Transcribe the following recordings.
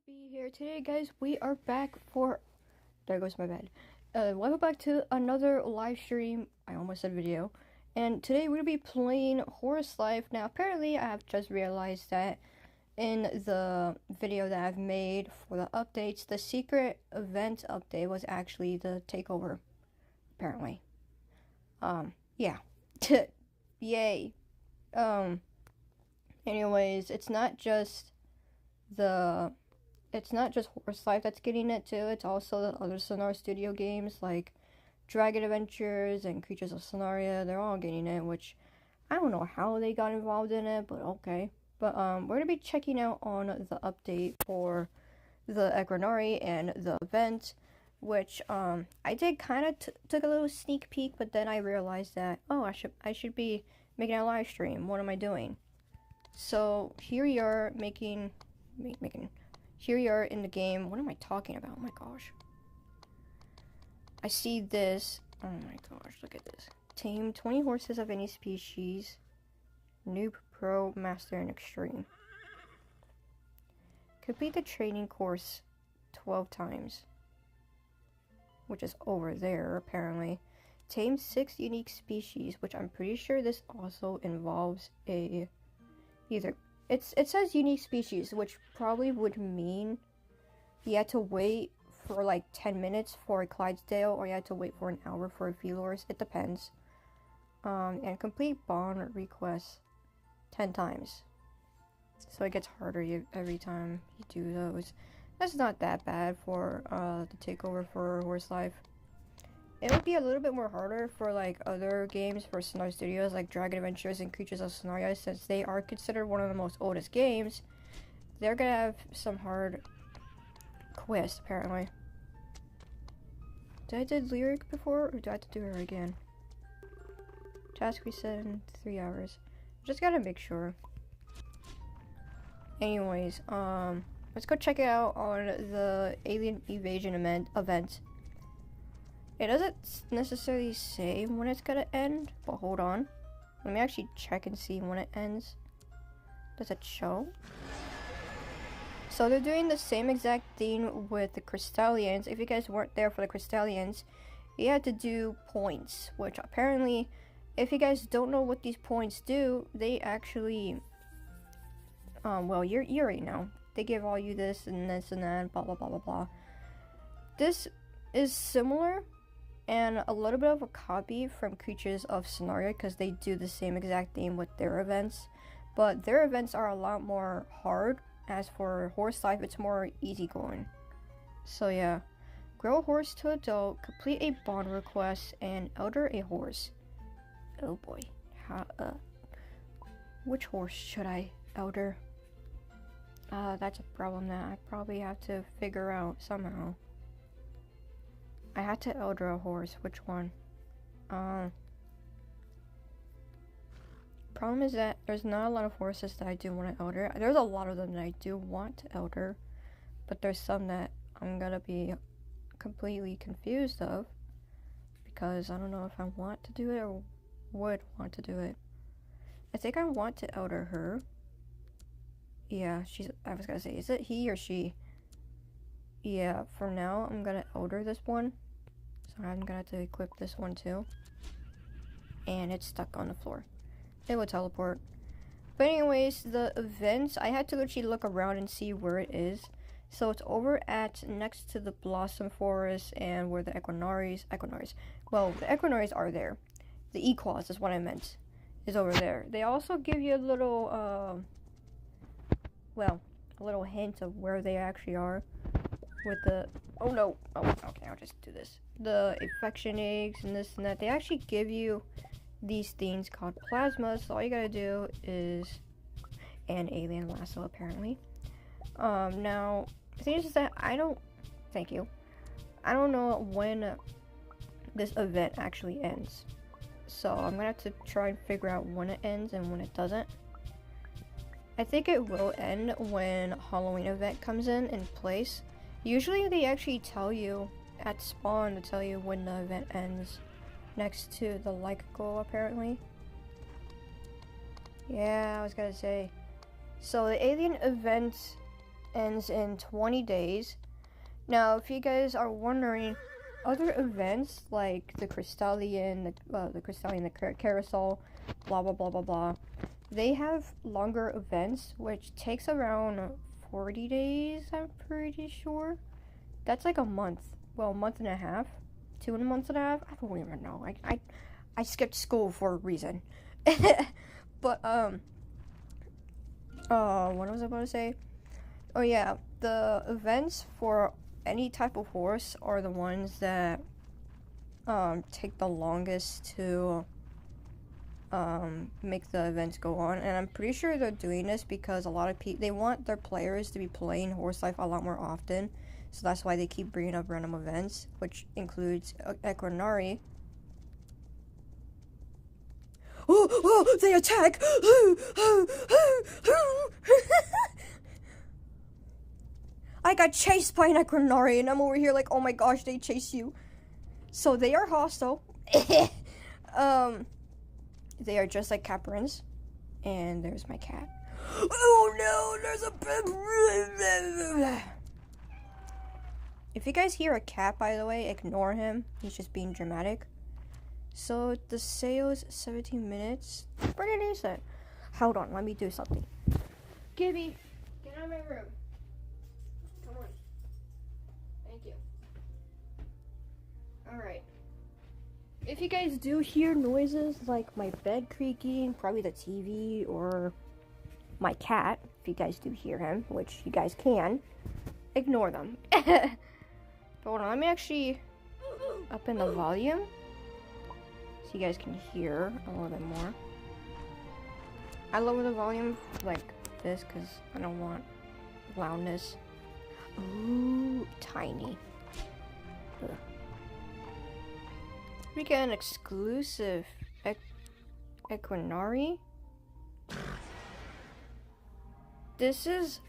Be here today, guys. We are back for there goes my bed. Welcome back to another live stream. I almost said video. And today we're gonna be playing Horse Life. Now apparently I have just realized that in the video that I've made for the updates, the secret event update was actually the takeover. Apparently. Yeah. Yay. Anyways, it's not just Horse Life that's getting it too. It's also the other Sonar Studio games like Dragon Adventures and Creatures of Sonaria. They're all getting it, which I don't know how they got involved in it, but okay. But we're gonna be checking out on the update for the Equinari and the event, which I did kind of took a little sneak peek, but then I realized that I should be making a live stream. What am I doing? So here we are here we are in the game. What am I talking about? Oh my gosh. I see this. Oh my gosh, look at this. Tame 20 horses of any species. Noob, Pro, Master, and Extreme. Complete the training course 12 times. Which is over there, apparently. Tame 6 unique species, which I'm pretty sure this also involves a... It says unique species, which probably would mean you had to wait for like 10 minutes for a Clydesdale, or you had to wait for an hour for a Velors. It depends. And complete bond requests 10 times. So it gets harder every time you do those. That's not that bad for the takeover for Horse Life. It would be a little bit more harder for like other games for Sonar Studios like Dragon Adventures and Creatures of Sonaria, since they are considered one of the most oldest games. They're gonna have some hard quests apparently. Did I do Lyric before, or do I have to do her again? Task reset in 3 hours. Just gotta make sure. Anyways, let's go check it out on the Alien Invasion event. It doesn't necessarily say when it's gonna end, but hold on. Let me actually check and see when it ends. Does it show? So they're doing the same exact thing with the Crystallians. If you guys weren't there for the Crystallians, you had to do points, which apparently, if you guys don't know what these points do, they actually, well, you already know. They give all you this and this and that, blah, blah, blah, blah, blah. This is similar and a little bit of a copy from Creatures of Sonaria, because they do the same exact thing with their events, but their events are a lot more hard. As for Horse Life, it's more easygoing. So yeah, grow a horse to adult, complete a bond request, and elder a horse. Oh boy, which horse should I elder? That's a problem that I probably have to figure out somehow. I had to elder a horse. Which one? Problem is that there's not a lot of horses that I do want to elder. There's a lot of them that I do want to elder, but there's some that I'm gonna be completely confused of, because I don't know if I want to do it or would want to do it. I think I want to elder her. Yeah, I was gonna say, is it he or she? Yeah, for now I'm gonna elder this one. So I'm gonna have to equip this one too. And it's stuck on the floor. It will teleport. But anyways, the events, I had to actually look around and see where it is. So it's over at next to the Blossom Forest and where the Equinaris, well, the Equinaris are there. The Equals is what I meant, is over there. They also give you a little, well, a little hint of where they actually are. With the, oh no, oh, okay, I'll just do this. The infection eggs and this and that, they actually give you these things called plasmas. So all you gotta do is, an alien lasso apparently. Now, the thing is that I don't know when this event actually ends. So I'm gonna have to try and figure out when it ends and when it doesn't. I think it will end when Halloween event comes in place. Usually they actually tell you at spawn to tell you when the event ends, next to the like goal apparently. Yeah, I was gonna say. So the alien event ends in 20 days. Now, if you guys are wondering, other events like the Crystallian, the Carousel, blah blah blah blah blah, they have longer events, which takes around 40 days, I'm pretty sure. That's like a month. Well, a month and a half. 2 months and a half? I don't even know. I skipped school for a reason. But, what was I about to say? Oh yeah, the events for any type of horse are the ones that, take the longest to, make the events go on. And I'm pretty sure they're doing this because a lot of people, they want their players to be playing Horse Life a lot more often. So that's why they keep bringing up random events, which includes Equinari. Oh, they attack! I got chased by an Equinari and I'm over here like, oh my gosh, they chase you. So they are hostile. They are just like Caprins. And there's my cat. Oh no, there's a... If you guys hear a cat, by the way, ignore him. He's just being dramatic. So the sale's 17 minutes. Pretty decent. Hold on, let me do something. Gibby, get out of my room. Come on. Thank you. Alright. If you guys do hear noises like my bed creaking, probably the TV, or my cat, if you guys do hear him, which you guys can, ignore them. Hold on, let me actually up in the volume so you guys can hear a little bit more. I lower the volume like this because I don't want loudness. Ooh, tiny. Ugh. We get an exclusive Equinari. This is...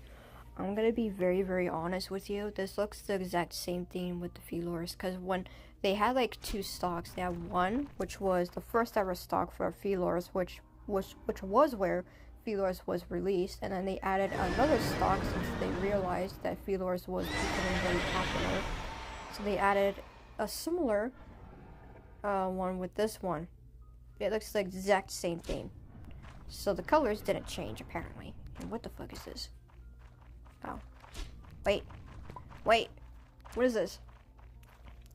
I'm gonna be very, very honest with you. This looks the exact same thing with the Felors, because when they had like 2 stocks, they had one which was the first ever stock for Felors, which was where Felors was released, and then they added another stock since they realized that Felors was becoming very popular. So they added a similar one with this one. It looks the exact same thing. So the colors didn't change apparently. And what the fuck is this? Oh. Wait. What is this?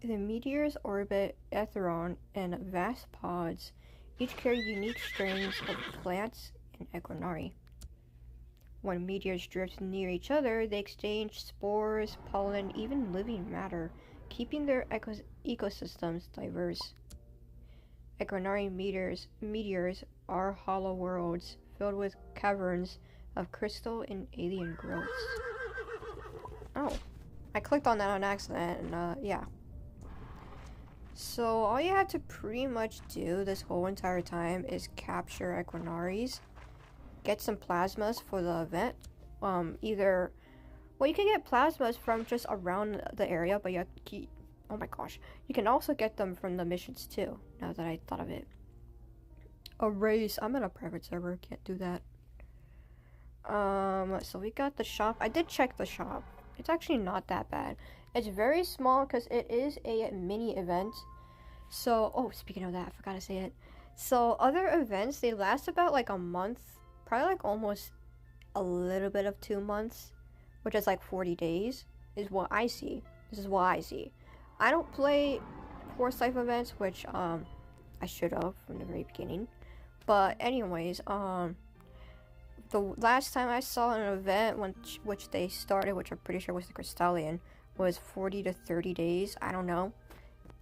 The meteors orbit Aetheron and vast pods. Each carry unique strains of plants and Equinari. When meteors drift near each other, they exchange spores, pollen, even living matter, keeping their ecosystems diverse. Equinari meteors are hollow worlds filled with caverns of crystal and alien growths. Oh, I clicked on that on accident, and yeah. So all you have to pretty much do this whole entire time is capture Equinaris, get some plasmas for the event. Well, you can get plasmas from just around the area, but you oh my gosh, you can also get them from the missions too, now that I thought of it. A race, I'm in a private server, can't do that. So we got the shop. I did check the shop. It's actually not that bad. It's very small because it is a mini event. So, oh, speaking of that, I forgot to say it. So, other events, they last about like a month. Probably like almost a little bit of 2 months. Which is like 40 days, is what I see. This is what I see. I don't play Horse Life events, which, I should have from the very beginning. But anyways, the last time I saw an event which they started, which I'm pretty sure was the Crystallian, was 40 to 30 days. I don't know.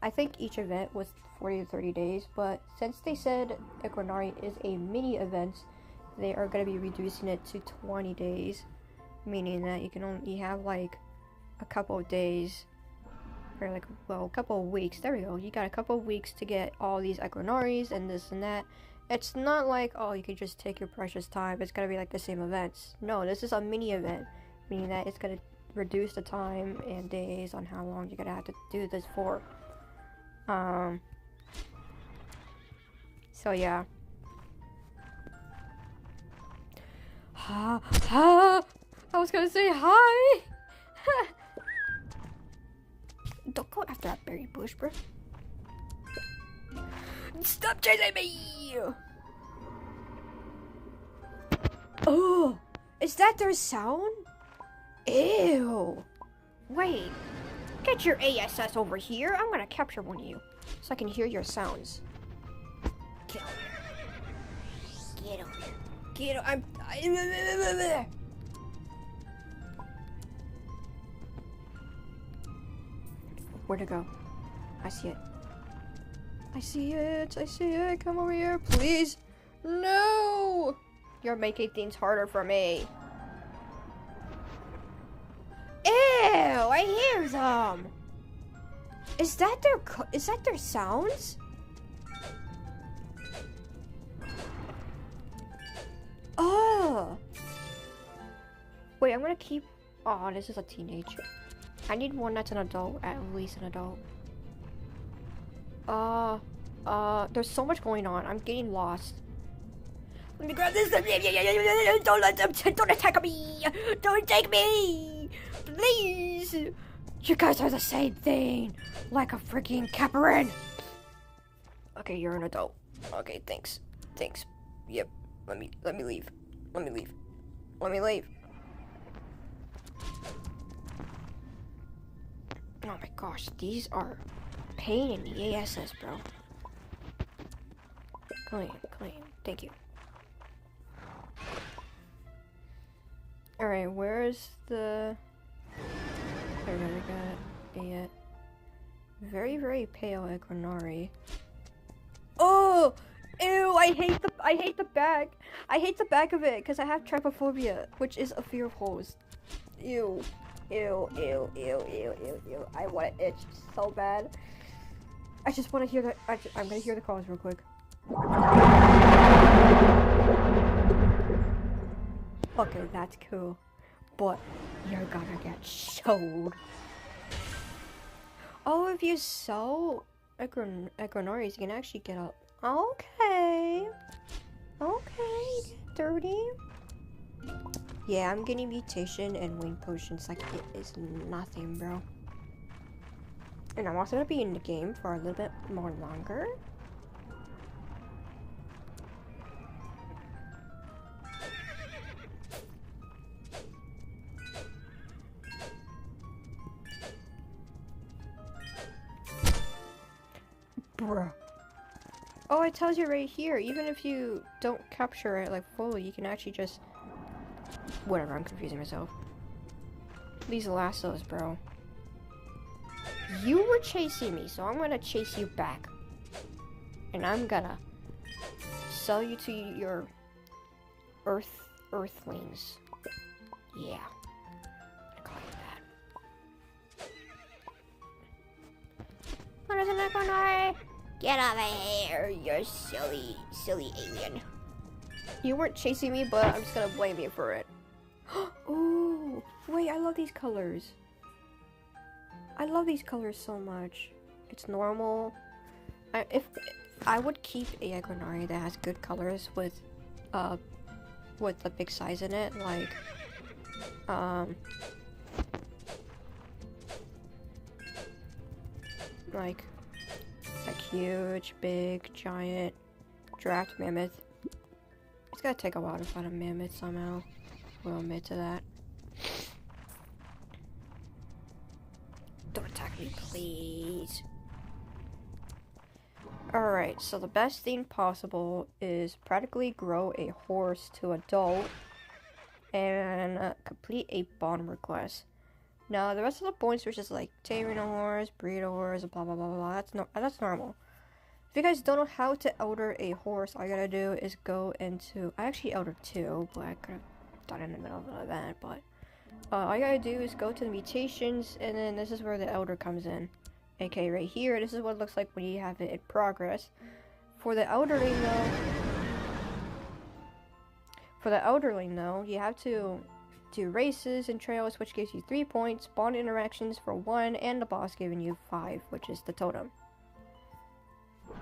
I think each event was 40 to 30 days, but since they said Equinari is a mini event, they are going to be reducing it to 20 days, meaning that you can only have like a couple of days, or like, well, a couple of weeks. There we go. You got a couple of weeks to get all these Equinaris and this and that. It's not like, oh, you can just take your precious time. It's gonna be like the same events. No, this is a mini event, meaning that it's gonna reduce the time and days on how long you're gonna have to do this for. So yeah. I was gonna say hi. Don't go after that berry bush, bro. Stop chasing me! Oh, is that their sound? Ew. Wait, get your ASS over here. I'm gonna capture one of you so I can hear your sounds. Get over here. Get over here. Get over. Where'd it go? I see it. I see it. I see it. Come over here, please. No! You're making things harder for me. Ew! I hear them. Is that their sounds? Oh. Wait, I'm gonna keep. Oh, this is a teenager. I need one that's an adult, at least an adult. There's so much going on. I'm getting lost. Let me grab this. Don't let them. Don't attack me. Don't take me, please. You guys are the same thing, like a freaking Caparin. Okay, you're an adult. Okay, thanks. Thanks. Yep. Let me leave. Let me leave. Let me leave. Oh my gosh, these are pain in the ASS, bro. Clean. Thank you. Alright, where's the... There we got a very, very pale Equinari. Oh! Ew, I hate the back. I hate the back of it because I have trypophobia, which is a fear of holes. Ew. Ew. I want to itch so bad. I just want to hear the. I'm gonna hear the calls real quick. Okay, that's cool. But you're gonna get sold. Oh, if you sell Equinoris, you can actually get up. Okay. Okay, 30. Yeah, I'm getting mutation and wing potions like it is nothing, bro. And I'm also gonna be in the game for a little bit more longer. Bruh. Oh, it tells you right here, even if you don't capture it like fully, you can actually just... Whatever, I'm confusing myself. These lassos, bro. You were chasing me, so I'm gonna chase you back. And I'm gonna sell you to your earthlings. Yeah. I'm gonna call you that. What is an Equinari? Get out of here, you silly alien. You weren't chasing me, but I'm just gonna blame you for it. Ooh, wait, I love these colors. I love these colors so much. It's normal. If I would keep a Equinari that has good colors with a big size in it, like huge, big, giant draft mammoth. It's gonna take a while to find a mammoth somehow. We'll admit to that. Don't attack me, please. Alright, so the best thing possible is practically grow a horse to adult and complete a bond request. Now, the rest of the points are just like taming a horse, breed a horse, blah blah blah blah. That's normal. If you guys don't know how to elder a horse, all you gotta do is go into... I actually eldered 2, but I could have done it in the middle of an event, but... all you gotta do is go to the mutations, and then this is where the elder comes in. Okay, right here, this is what it looks like when you have it in progress. For the elderling, though, you have to do races and trails, which gives you 3 points, bond interactions for 1, and the boss giving you 5, which is the totem.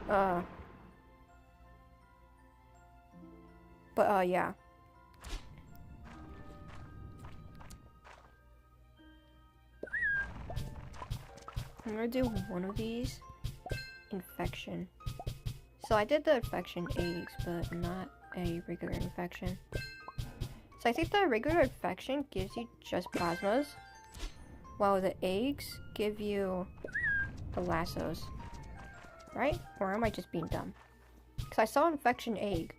Yeah. I'm gonna do one of these. Infection. So I did the infection eggs, but not a regular infection. So I think the regular infection gives you just plasmas, while the eggs give you the lassos. Right? Or am I just being dumb? Because I saw infection egg.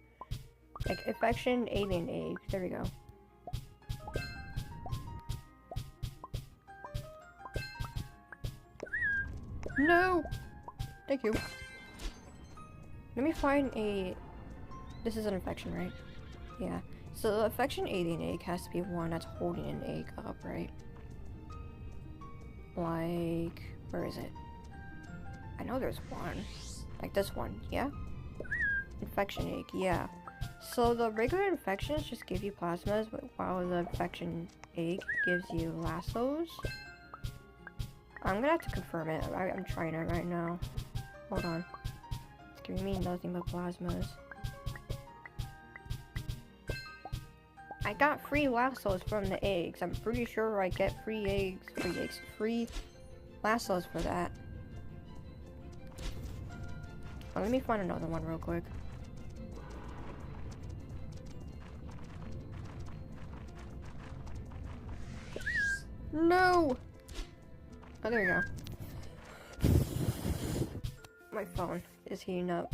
Like, infection alien egg. There we go. No! Thank you. Let me find a... This is an infection, right? Yeah. So the infection alien egg has to be one that's holding an egg up, right? Like... Where is it? I know there's one. Like this one, yeah? Infection egg, yeah. So the regular infections just give you plasmas, but while the infection egg gives you lassos. I'm gonna have to confirm it. I'm trying it right now. Hold on. It's giving me nothing but plasmas. I got free lassos from the eggs. I'm pretty sure I get free lassos for that. Oh, let me find another one real quick. No! Oh, there we go. My phone is heating up.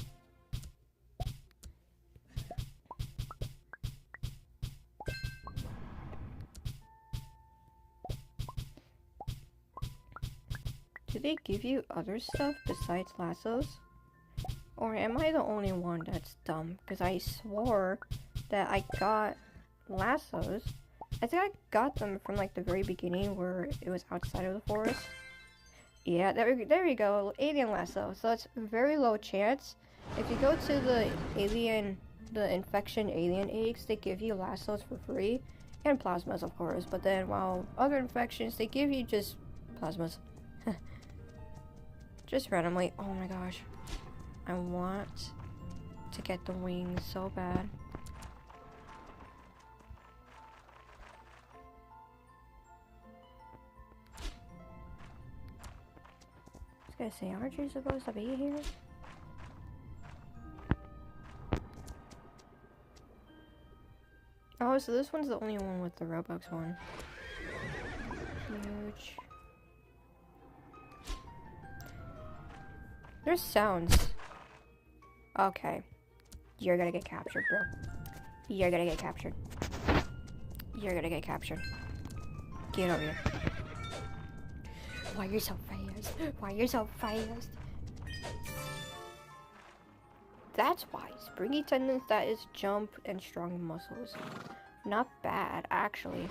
Do they give you other stuff besides lassos? Or am I the only one that's dumb? Because I swore that I got lassos. I think I got them from like the very beginning where it was outside of the forest. Yeah, there we go. Alien lasso. So it's very low chance. If you go to the infection alien eggs, they give you lassos for free. And plasmas, of course. But then while other infections, they give you just plasmas. Just randomly. Oh my gosh. I want to get the wings so bad. I was gonna say, aren't you supposed to be here? Oh, so this one's the only one with the Robux one. Huge. There's sounds. Okay. You're gonna get captured, bro. You're gonna get captured. You're gonna get captured. Get over here. Why you're so fast? Why you're so fast? That's why. Springy tendons, that is jump and strong muscles. Not bad, actually.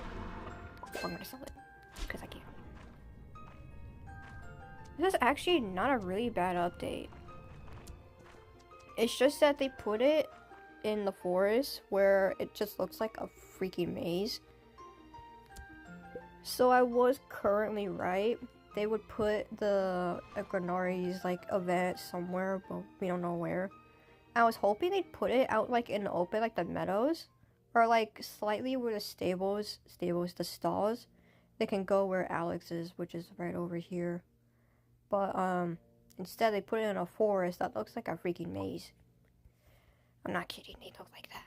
I'm gonna sell it. Because I can. This is actually not a really bad update. It's just that they put it in the forest where it just looks like a freaking maze. So I was currently right. They would put the Granari's like event somewhere, but we don't know where. I was hoping they'd put it out like in the open, like the meadows, or like slightly where the the stalls. They can go where Alex is, which is right over here. But instead they put it in a forest that looks like a freaking maze. I'm not kidding, they look like that.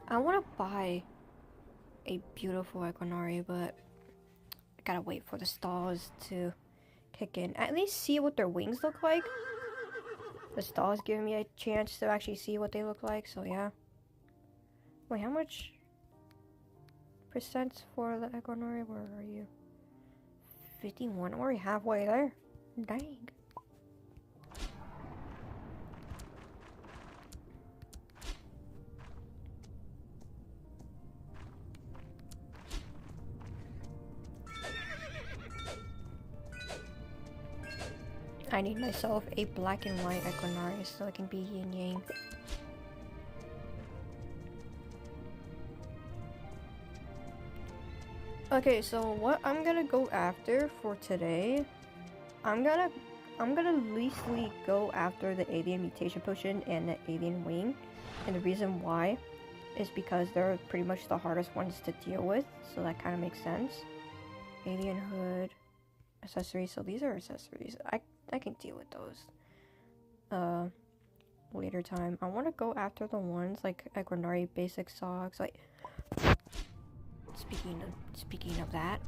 I want to buy a beautiful Equinari, but I gotta wait for the stalls to kick in. At least see what their wings look like. The stalls giving me a chance to actually see what they look like, so yeah. Wait, how much percent for the Equinari? Where are you? 51, we're halfway there. Dang. I need myself a black and white Equinari so I can be yin yang. Okay, so what I'm gonna go after for today, I'm gonna leastly go after the alien mutation potion and the alien wing, and the reason why is because they're pretty much the hardest ones to deal with, so that kind of makes sense. Alien hood, accessories, so these are accessories. I can deal with those. Later time. I want to go after the ones like Equinari basic socks. Like, speaking of that,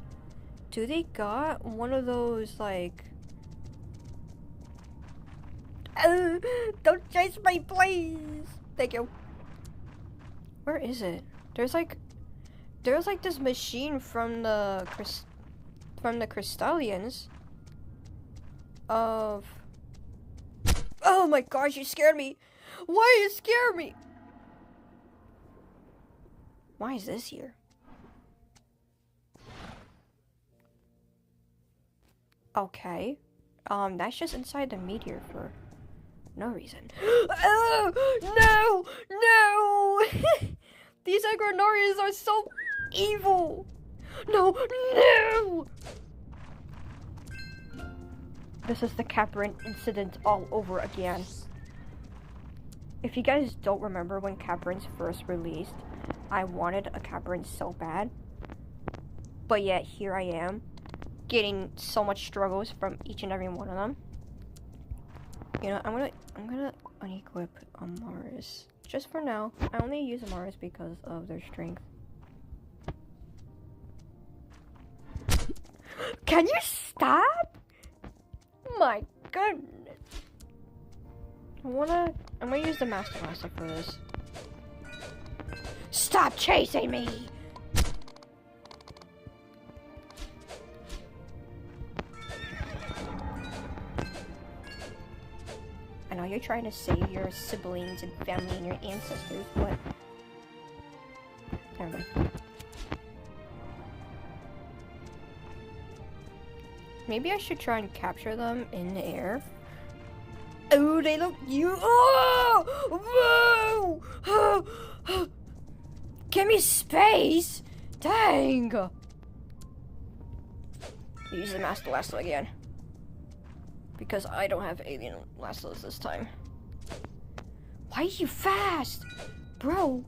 do they got one of those like? Don't chase me, please. Thank you. Where is it? There's like this machine from the Crystallians of. Oh my gosh, you scared me. Why you scare me? Why is this here? Okay. That's just inside the meteor for no reason. Oh, no! These Agronorians are so evil! No! This is the Caprin incident all over again. If you guys don't remember when Caprins first released, I wanted a Caprin so bad. But yet, here I am, getting so much struggles from each and every one of them. You know, I'm gonna unequip Amaris. Just for now. I only use Amaris because of their strength. Can you stop? My goodness. I'm gonna use the Master Blaster for this. Stop chasing me! I know you're trying to save your siblings and family and your ancestors, but never mind. Maybe I should try and capture them in the air. Oh, they look you. Oh! Whoa! Give me space! Dang! Use the Master Lasso again. Because I don't have alien lassos this time. Why are you fast? Bro!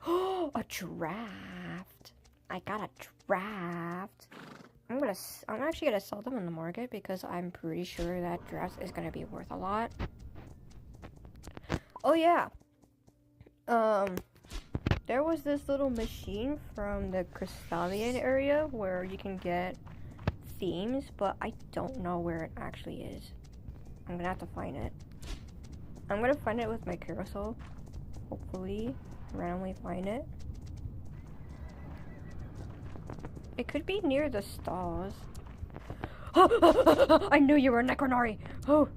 Oh, a draft. I got a draft. I'm actually gonna sell them in the market because I'm pretty sure that draft is gonna be worth a lot. Oh yeah. There was this little machine from the Crystallian area where you can get themes, but I don't know where it actually is. I'm gonna have to find it. I'm gonna find it with my carousel. Hopefully, randomly find it. It could be near the stalls. I knew you were a Necronari! Oh!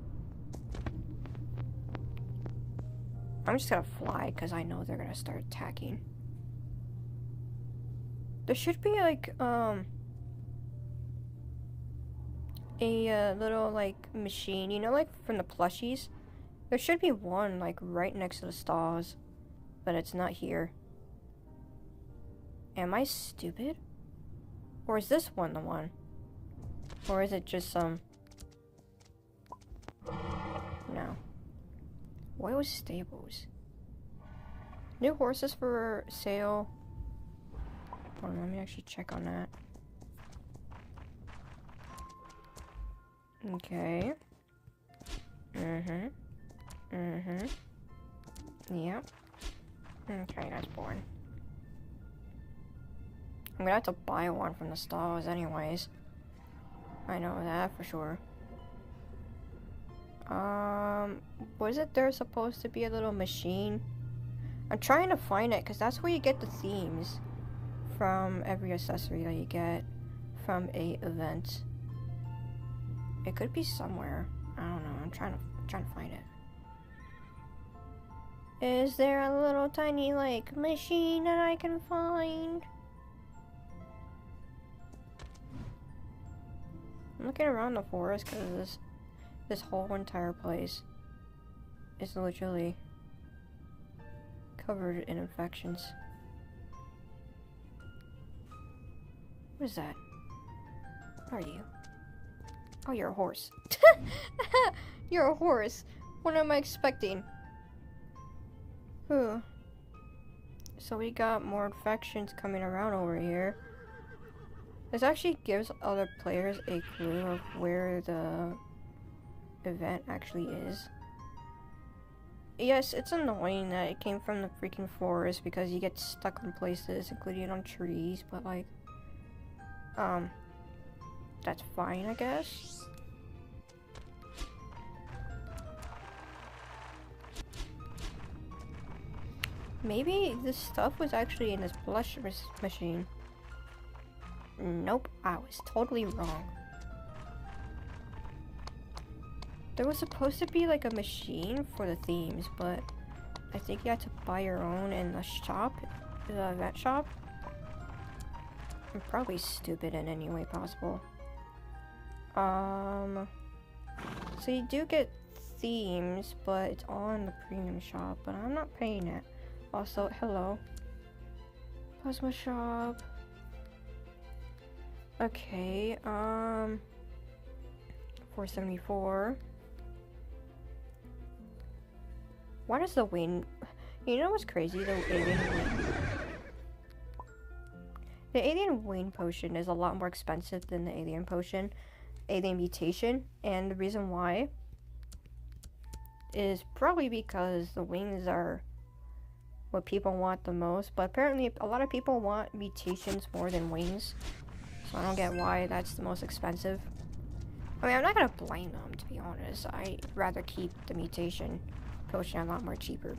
I'm just gonna fly because I know they're gonna start attacking. There should be like a little like machine, you know, like from the plushies. There should be one like right next to the stalls, but it's not here. Am I stupid? Or is this one the one? Or is it just some? No. Royal Stables. New horses for sale. Hold on, let me actually check on that. Okay. Yep. Okay, that's boring. I'm gonna have to buy one from the stalls anyways. I know that for sure. Was it there supposed to be a little machine? I'm trying to find it because that's where you get the themes from every accessory that you get from a event. It could be somewhere. I don't know. I'm trying to find it. Is there a little tiny like machine that I can find? I'm looking around the forest because this whole entire place is literally covered in infections. What is that? Who are you? Oh, you're a horse. You're a horse. What am I expecting? Ooh. So we got more infections coming around over here. This actually gives other players a clue of where the event actually is. Yes, it's annoying that it came from the freaking forest because you get stuck in places, including on trees, but like, that's fine, I guess. Maybe this stuff was actually in this blush machine. Nope, I was totally wrong. There was supposed to be like a machine for the themes, but I think you had to buy your own in the shop, the event shop. I'm probably stupid in any way possible. So you do get themes, but it's all in the premium shop, but I'm not paying it. Also, hello. Plasma shop. Okay, 474. Why does the wing... You know what's crazy? The alien wing potion is a lot more expensive than the alien potion, alien mutation, and the reason why is probably because the wings are what people want the most, but apparently a lot of people want mutations more than wings, so I don't get why that's the most expensive. I mean, I'm not gonna blame them, to be honest. I'd rather keep the mutation potion a lot more cheaper.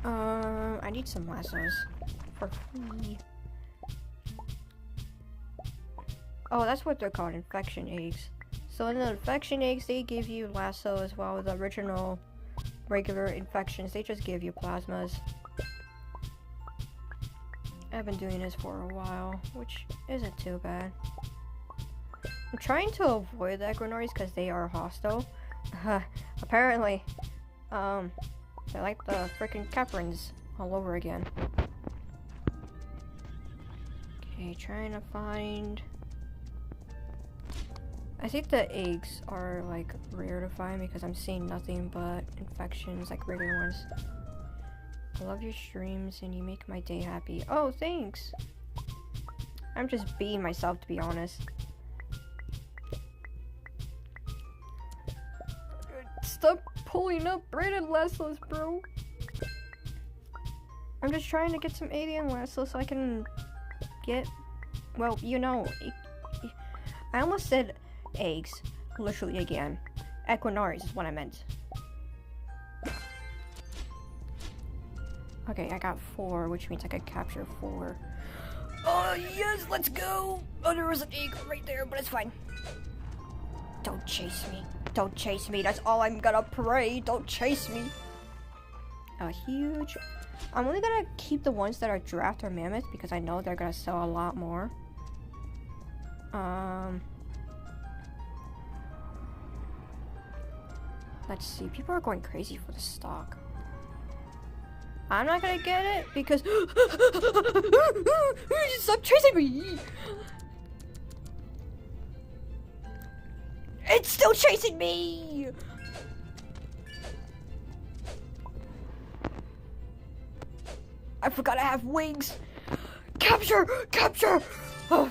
I need some lassos for free. Oh, that's what they're called, infection eggs. So in the infection eggs, they give you lasso as well as the original regular infections. They just give you plasmas. I've been doing this for a while, which isn't too bad. I'm trying to avoid the Equinories because they are hostile. Apparently, they're like the freaking Caprins all over again. Okay, trying to find... I think the eggs are like rare to find because I'm seeing nothing but infections, like regular ones. I love your streams and you make my day happy. Oh, thanks! I'm just being myself, to be honest. Stop pulling up braided lassos, bro. I'm just trying to get some alien lassos so I can get, well, you know, I almost said eggs, literally again. Equinories is what I meant. Okay, I got 4, which means I could capture 4. Oh, yes, let's go! Oh, there was an egg right there, but it's fine. Don't chase me. Don't chase me. That's all I'm gonna pray. Don't chase me. A huge... I'm only gonna keep the ones that are draft or mammoth because I know they're gonna sell a lot more. Let's see. People are going crazy for the stock. I'm not gonna get it because... Stop chasing me! It's still chasing me! I forgot I have wings! Capture! Capture! Oh.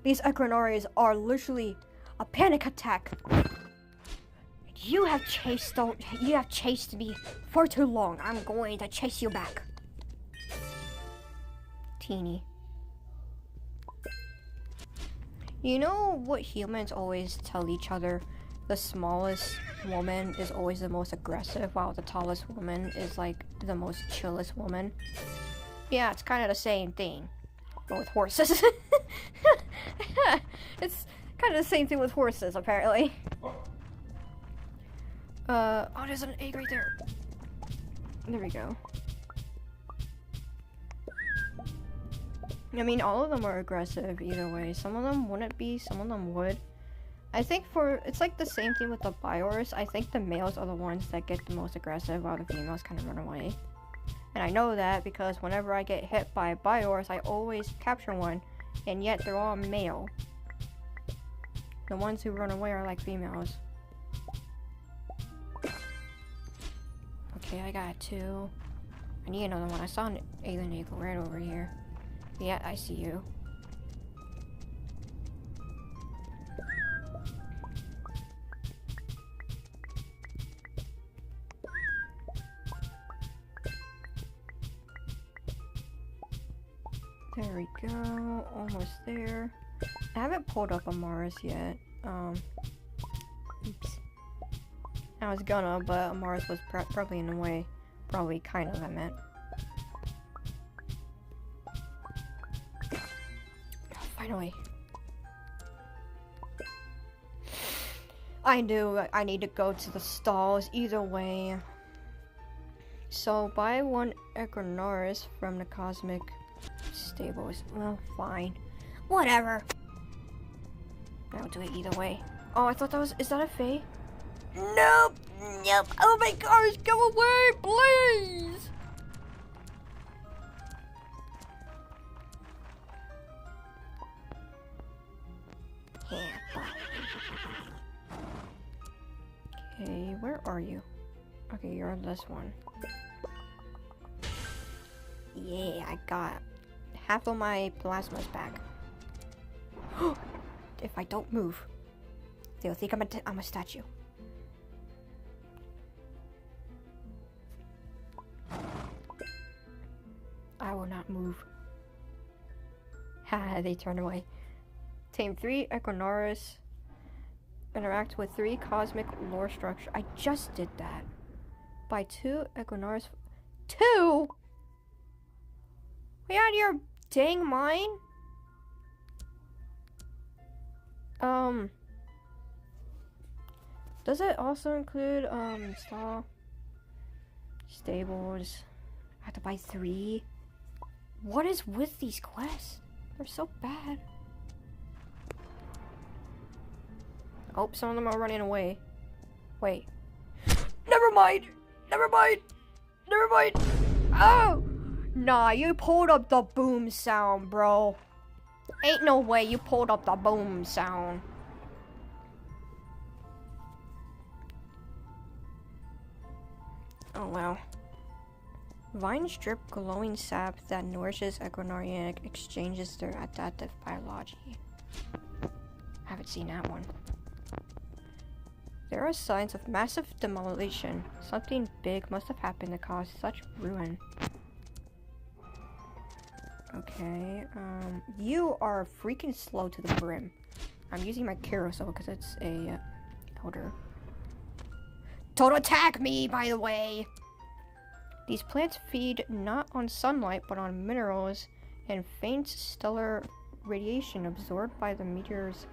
These Equinories are literally a panic attack. You have chased me for too long. I'm going to chase you back. Teeny. You know what humans always tell each other? The smallest woman is always the most aggressive, while the tallest woman is like the most chillest woman. Yeah, it's kind of the same thing, but with horses. It's kind of the same thing with horses, apparently. Oh, there's an egg right there. There we go. I mean, all of them are aggressive either way. Some of them wouldn't be, some of them would. I think it's like the same thing with the Biors. I think the males are the ones that get the most aggressive while the females kind of run away. And I know that because whenever I get hit by Biors, I always capture one. And yet they're all male. The ones who run away are like females. Okay, I got 2. I need another one. I saw an alien eagle right over here. Yeah, I see you. There we go. Almost there. I haven't pulled up a Mars yet. Oops. I was gonna, but Mars was probably in the way. Probably, kind of, I meant. Finally. I knew I need to go to the stalls either way. So, buy 1 Equinoris from the Cosmic Stables. Well, fine. Whatever. I'll do it either way. Oh, I thought that was... Is that a Fae? Nope! Nope! Oh my gosh! Go away, please! Okay, where are you? Okay, you're on this one. Yeah, I got half of my plasmas back. If I don't move, they'll think I'm a statue. I will not move. Haha, they turn away. Tame 3 Equinoris. Interact with 3 cosmic lore structure. I just did that. Buy 2 Equinoris. 2? Are you out of your dang mind? Does it also include, stables? I have to buy 3? What is with these quests? They're so bad. Oh, some of them are running away. Wait. Never mind! Never mind! Never mind! Oh! Nah, you pulled up the boom sound, bro. Ain't no way you pulled up the boom sound. Oh, wow. Vines drip glowing sap that nourishes Equinoria and exchanges their adaptive biology. Haven't seen that one. There are signs of massive demolition. Something big must have happened to cause such ruin. Okay, you are freaking slow to the brim. I'm using my carousel because it's a elder. Don't attack me, by the way! These plants feed not on sunlight, but on minerals and faint stellar radiation absorbed by the meteoroids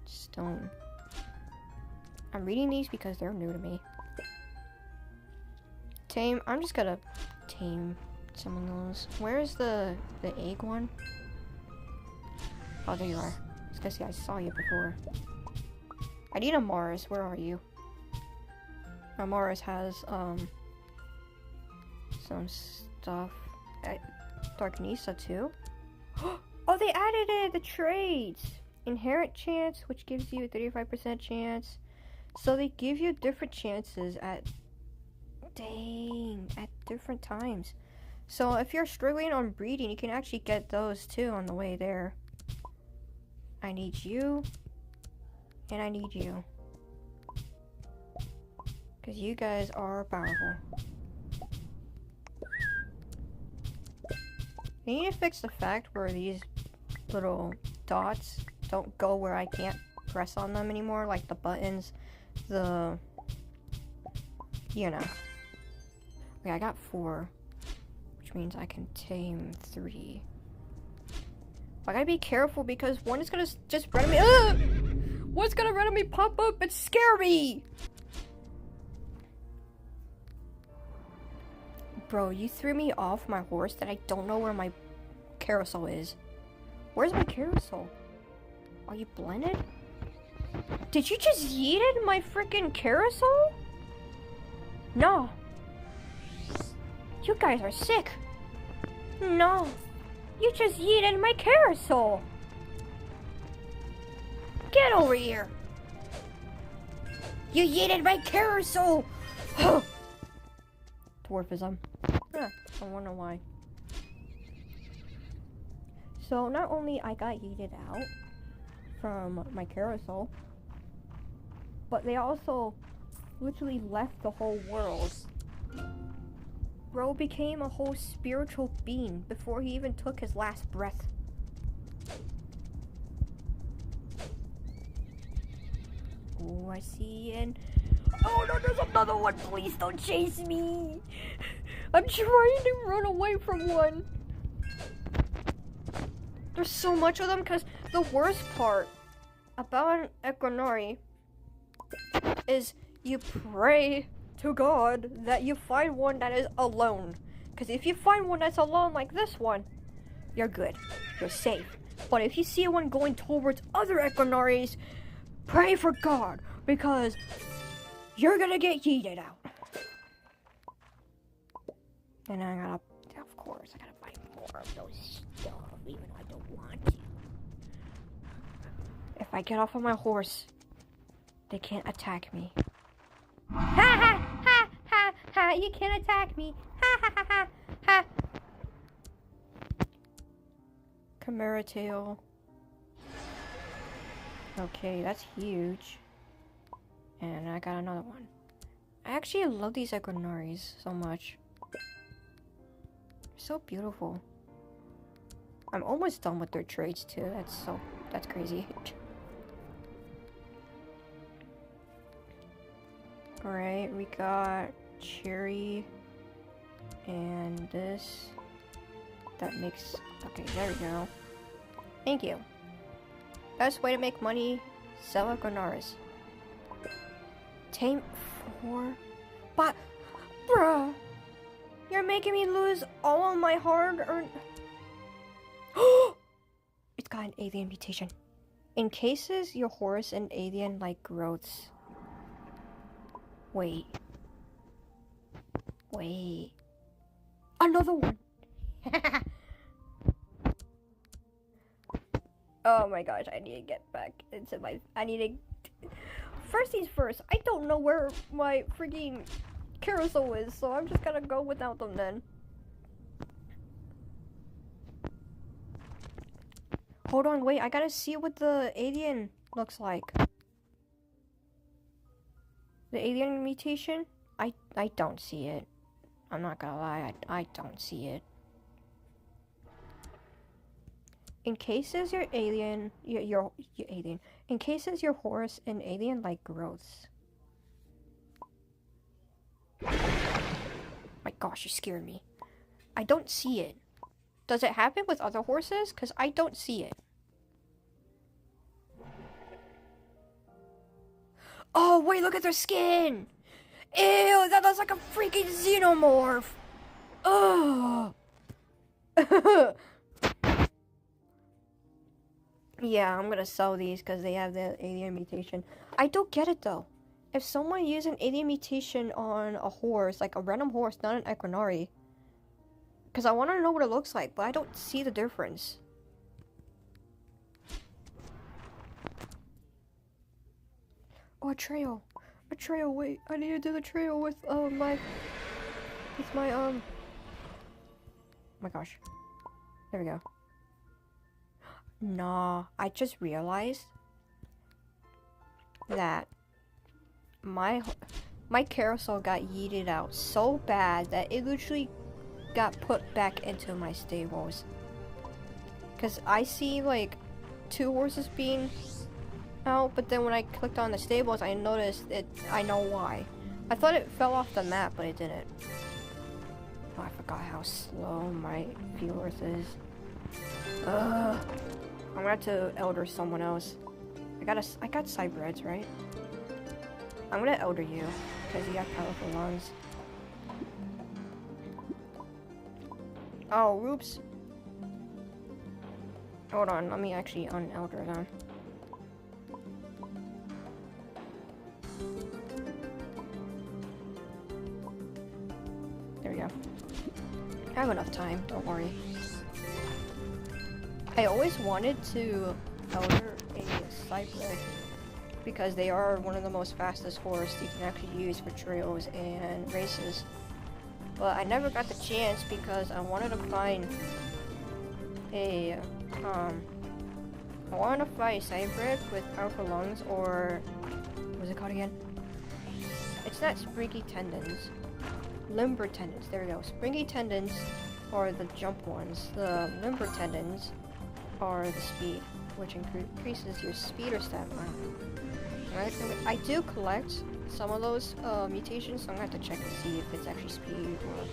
stone. I'm reading these because they're new to me. Tame. I'm just gonna tame some of those. Where's the egg one? Oh, there you are. I was gonna say I saw you before. I need a Mars. Where are you? Mars has some stuff. Dark Nisa too. Oh, they added it. The traits. Inherent chance, which gives you a 35% chance. So they give you different chances at different times. So if you're struggling on breeding, you can actually get those too on the way there. I need you. And I need you. Because you guys are powerful. They need to fix the fact where these little dots don't go where I can't press on them anymore, like the buttons, you know. Okay, I got 4, which means I can tame 3. I gotta be careful because one is gonna just randomly, one's gonna randomly pop up and scare me! Bro, you threw me off my horse that I don't know where my carousel is. Where's my carousel? Are you blended? Did you just yeeted my freaking carousel? No. You guys are sick. No. You just yeeted my carousel. Get over here. You yeeted my carousel. Dwarfism. Huh, I wonder why. So not only I got yeeted out from my carousel, but they also literally left the whole world. Bro became a whole spiritual being before he even took his last breath. Oh, I see an... Oh no, there's another one! Please don't chase me! I'm trying to run away from one! There's so much of them, because the worst part about an Equinari is you pray to God that you find one that is alone. Because if you find one that's alone like this one, you're good. You're safe. But if you see one going towards other Equinaris, pray for God, because you're gonna get yeeted out. And I gotta, of course, I gotta buy more of those stuff, even though I don't want to. If I get off of my horse, they can't attack me. Ha ha ha ha ha! You can't attack me! Ha ha ha ha ha! Chimera tail. Okay, that's huge. And I got another one. I actually love these Equinaris so much. They're so beautiful. I'm almost done with their traits too. That's crazy. Alright, we got cherry and this. That makes... Okay, there we go. Thank you. Best way to make money, sell Equinaris. Tame 4? But, bruh, you're making me lose all of my hard-earned... It's got an alien mutation. Encases your horse in alien-like growths. Wait. Wait. Another one! Oh my gosh, I need to get back into my... I need to... First things first, I don't know where my freaking carousel is, so I'm just gonna go without them then. Hold on, wait, I gotta see what the alien looks like. The alien mutation? I don't see it. I'm not gonna lie, I don't see it. Encases your alien, your alien. Encases your horse in alien-like growths. My gosh, you scared me. I don't see it. Does it happen with other horses? Because I don't see it. Oh, wait, look at their skin! Ew, that looks like a freaking xenomorph! Ugh! Yeah, I'm gonna sell these because they have the alien mutation. I don't get it though. If someone uses an alien mutation on a horse, like a random horse, not an Equinari, because I want to know what it looks like, but I don't see the difference. Oh, a trail. A trail, wait. I need to do the trail with, my... With my, Oh my gosh. There we go. Nah, I just realized that my carousel got yeeted out so bad that it literally got put back into my stables. Because I see like 2 horses being out, but then when I clicked on the stables, I noticed it. I know why. I thought it fell off the map, but it didn't. Oh, I forgot how slow my viewers is. Ugh. I'm gonna have to elder someone else. I got cybreds, right? I'm gonna elder you, because you got powerful lungs. Oh, oops. Hold on, let me actually unelder them. There we go. I have enough time, don't worry. I always wanted to elder a cybred because they are one of the most fastest horses you can actually use for trails and races. But I never got the chance because I wanted to find a I wanted to fight Cybrid with powerful lungs, or what was it called again? It's not springy tendons. Limber tendons, there we go. Springy tendons are the jump ones. The limber tendons are the speed, which increases your speed or stamina. I do collect some of those mutations, so I'm gonna have to check and see if it's actually speed or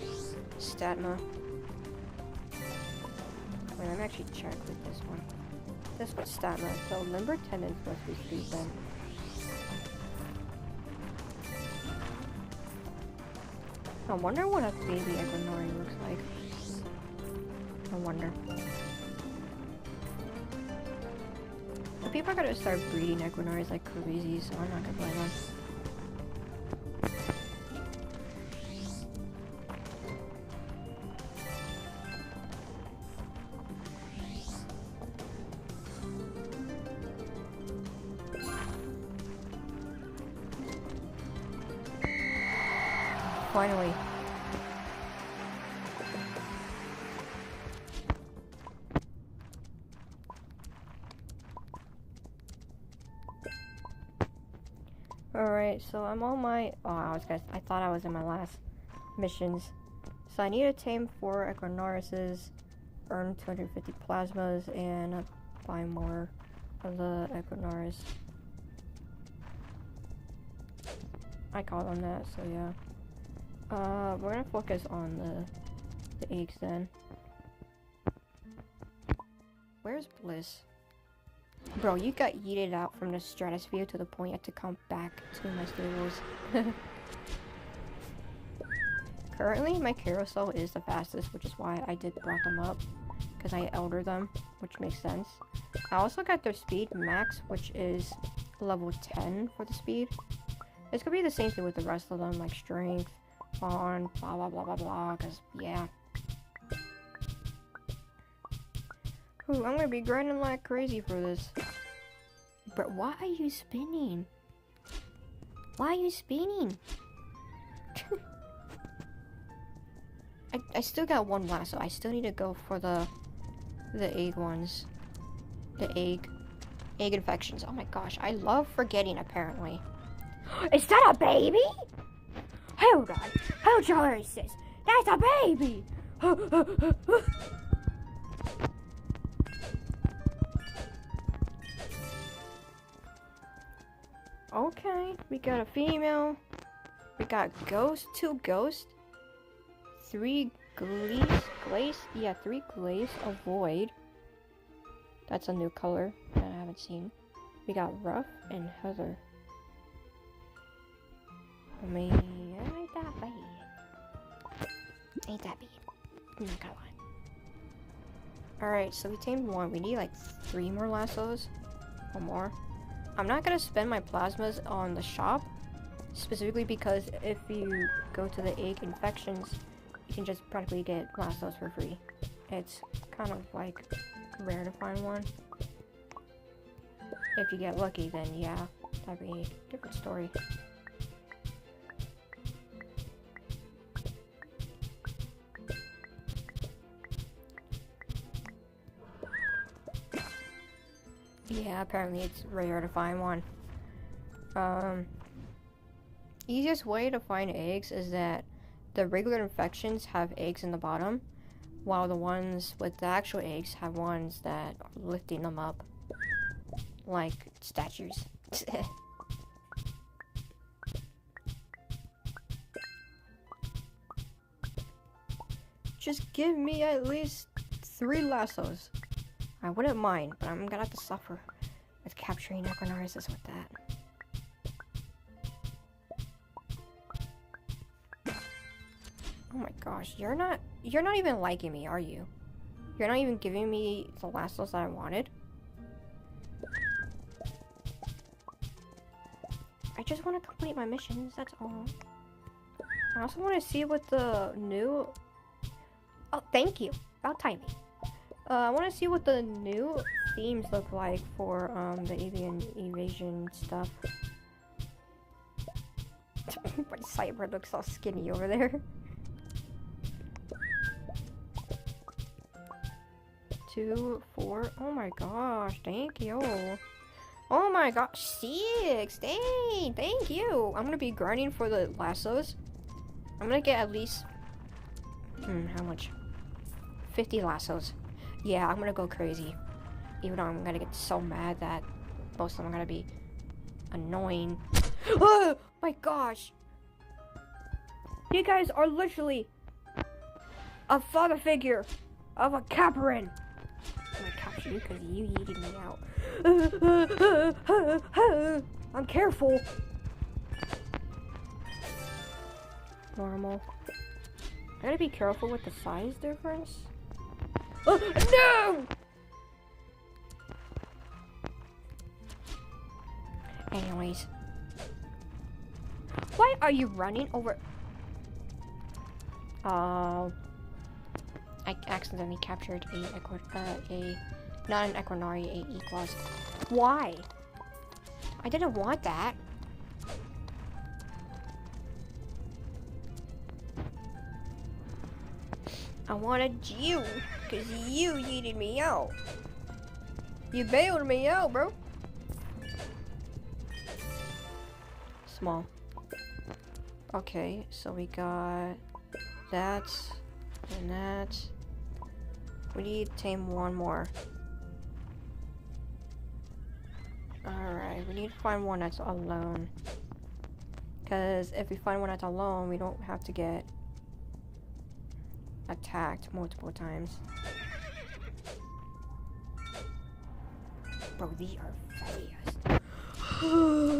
stamina. Wait, let me actually check with this one. This one's stamina, so limber tendons must be speed then. I wonder what a baby Equinori looks like. I wonder. The people are gonna start breeding Equinoris like crazy, so I'm not gonna blame them. Finally. Alright, so I'm on my... Oh, I thought I was in my last missions. So I need to tame 4 Equinorises, earn 250 plasmas, and buy more of the Equinoris. I call them that, so yeah. We're gonna focus on the eggs then. Where's Bliss? Bro, you got yeeted out from the stratosphere to the point you had to come back to my stables. Currently, my carousel is the fastest, which is why I did brought them up. Because I elder them, which makes sense. I also got their speed max, which is level 10 for the speed. It's gonna be the same thing with the rest of them, like strength, bond, blah blah blah blah blah, because, yeah. Ooh, I'm gonna be grinding like crazy for this. But why are you spinning? Why are you spinning? I still got one last, so I still need to go for the egg ones. The egg infections. Oh my gosh, I love forgetting apparently. Is that a baby? Hold on. Hold your horses. That's a baby! Okay, we got a female. We got ghost, 2 ghosts, 3 glaze, yeah, 3 glaze, a void. That's a new color that I haven't seen. We got rough and heather. I mean, ain't that bad. Ain't that bad. I'm not gonna lie. Alright, so we tamed 1. We need like 3 more lassos. Or more. I'm not gonna spend my plasmas on the shop. Specifically because if you go to the egg infections, you can just practically get lassos for free. It's kind of like rare to find one. If you get lucky, then yeah, that'd be a different story. Yeah, apparently it's rare to find one. Easiest way to find eggs is that the regular infections have eggs in the bottom, while the ones with the actual eggs have ones that are lifting them up. Like statues. Just give me at least 3 lassos. I wouldn't mind, but I'm gonna have to suffer with capturing Equinorises with that. Oh my gosh, you're not even liking me, are you? You're not even giving me the lassos that I wanted? I just want to complete my missions, that's all. I also want to see what the new... Oh, thank you. About timing. I want to see what the new themes look like for the alien invasion stuff. My cyber looks all skinny over there. 2, 4. Oh my gosh, thank you. Oh my gosh, 6. Dang, thank you. I'm gonna be grinding for the lassos. I'm gonna get at least how much? 50 lassos. Yeah, I'm gonna go crazy. Even though I'm gonna get so mad that most of them are gonna be annoying. Oh my gosh! You guys are literally a father figure of a Caparin. I'm gonna capture you because you yeeted me out. I'm careful. Normal. I gotta be careful with the size difference. Oh, no! Anyways. Why are you running over? Oh. I accidentally captured not an Equinari, a E-Claws. Why? I didn't want that. I wanted you, because you yeeted me out. You bailed me out, bro. Small. Okay, so we got that and that. We need to tame one more. Alright, we need to find one that's alone. Because if we find one that's alone, we don't have to get attacked multiple times. Bro, these are fast.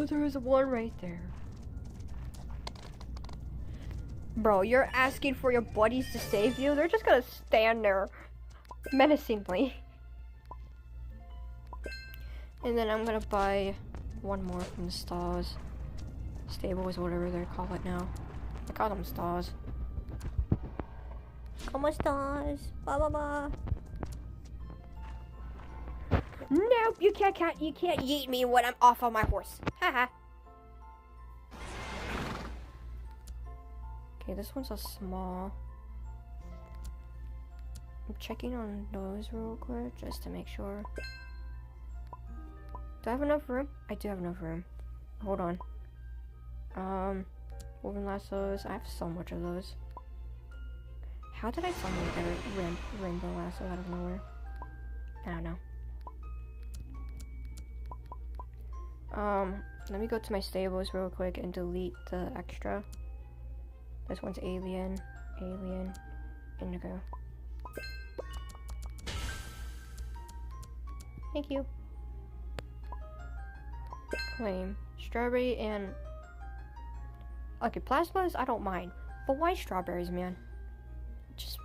There is one right there. Bro, you're asking for your buddies to save you? They're just gonna stand there menacingly. And then I'm gonna buy one more from the stalls. Stables, whatever they call it now. I call them stalls. ¿Cómo estás? Blah blah blah. Nope, you can't yeet me when I'm off on my horse. Haha. Okay, this one's a small. I'm checking on those real quick just to make sure. Do I have enough room? I do have enough room. Hold on. Woven lassos. I have so much of those. How did I suddenly get a rainbow lasso out of nowhere? I don't know. Let me go to my stables real quick and delete the extra. This one's alien, indigo. Thank you. Claim. Strawberry and... Okay, plasmas, I don't mind. But why strawberries, man?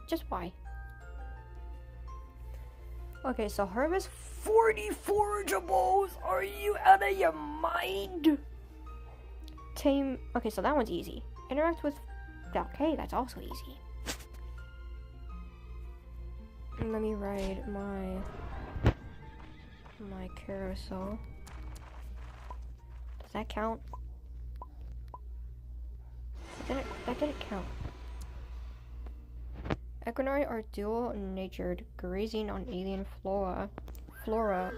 Just why? Okay, so harvest 40 forageables! Are you out of your mind? Tame... Okay, so that one's easy. Interact with... Okay, that's also easy. Let me ride my carousel. Does that count? That didn't count. Equinari are dual-natured, grazing on alien flora,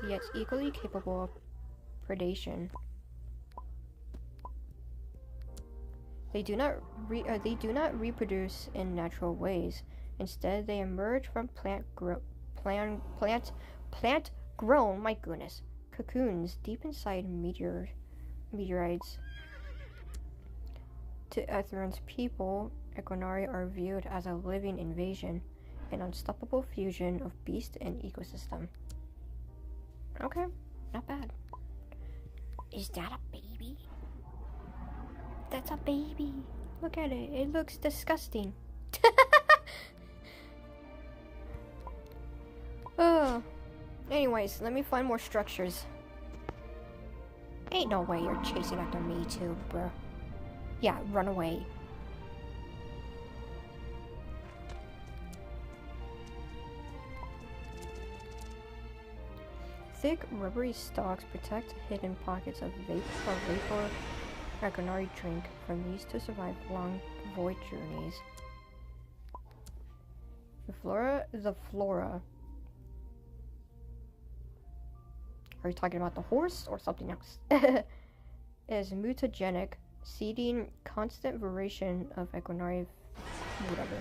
yet equally capable of predation. They do not reproduce in natural ways. Instead, they emerge from plant-grown, my goodness, cocoons deep inside meteorites. To Etheron's people, Equinari are viewed as a living invasion, an unstoppable fusion of beast and ecosystem. Okay, not bad. Is that a baby? That's a baby. Look at it. It looks disgusting. Oh. Anyways, let me find more structures. Ain't no way you're chasing after me too, bro. Yeah, run away. Thick, rubbery stalks protect hidden pockets of vapor Equinari drink from these to survive long void journeys. The flora. Are you talking about the horse or something else? Is mutagenic, seeding constant variation of Equinari, whatever.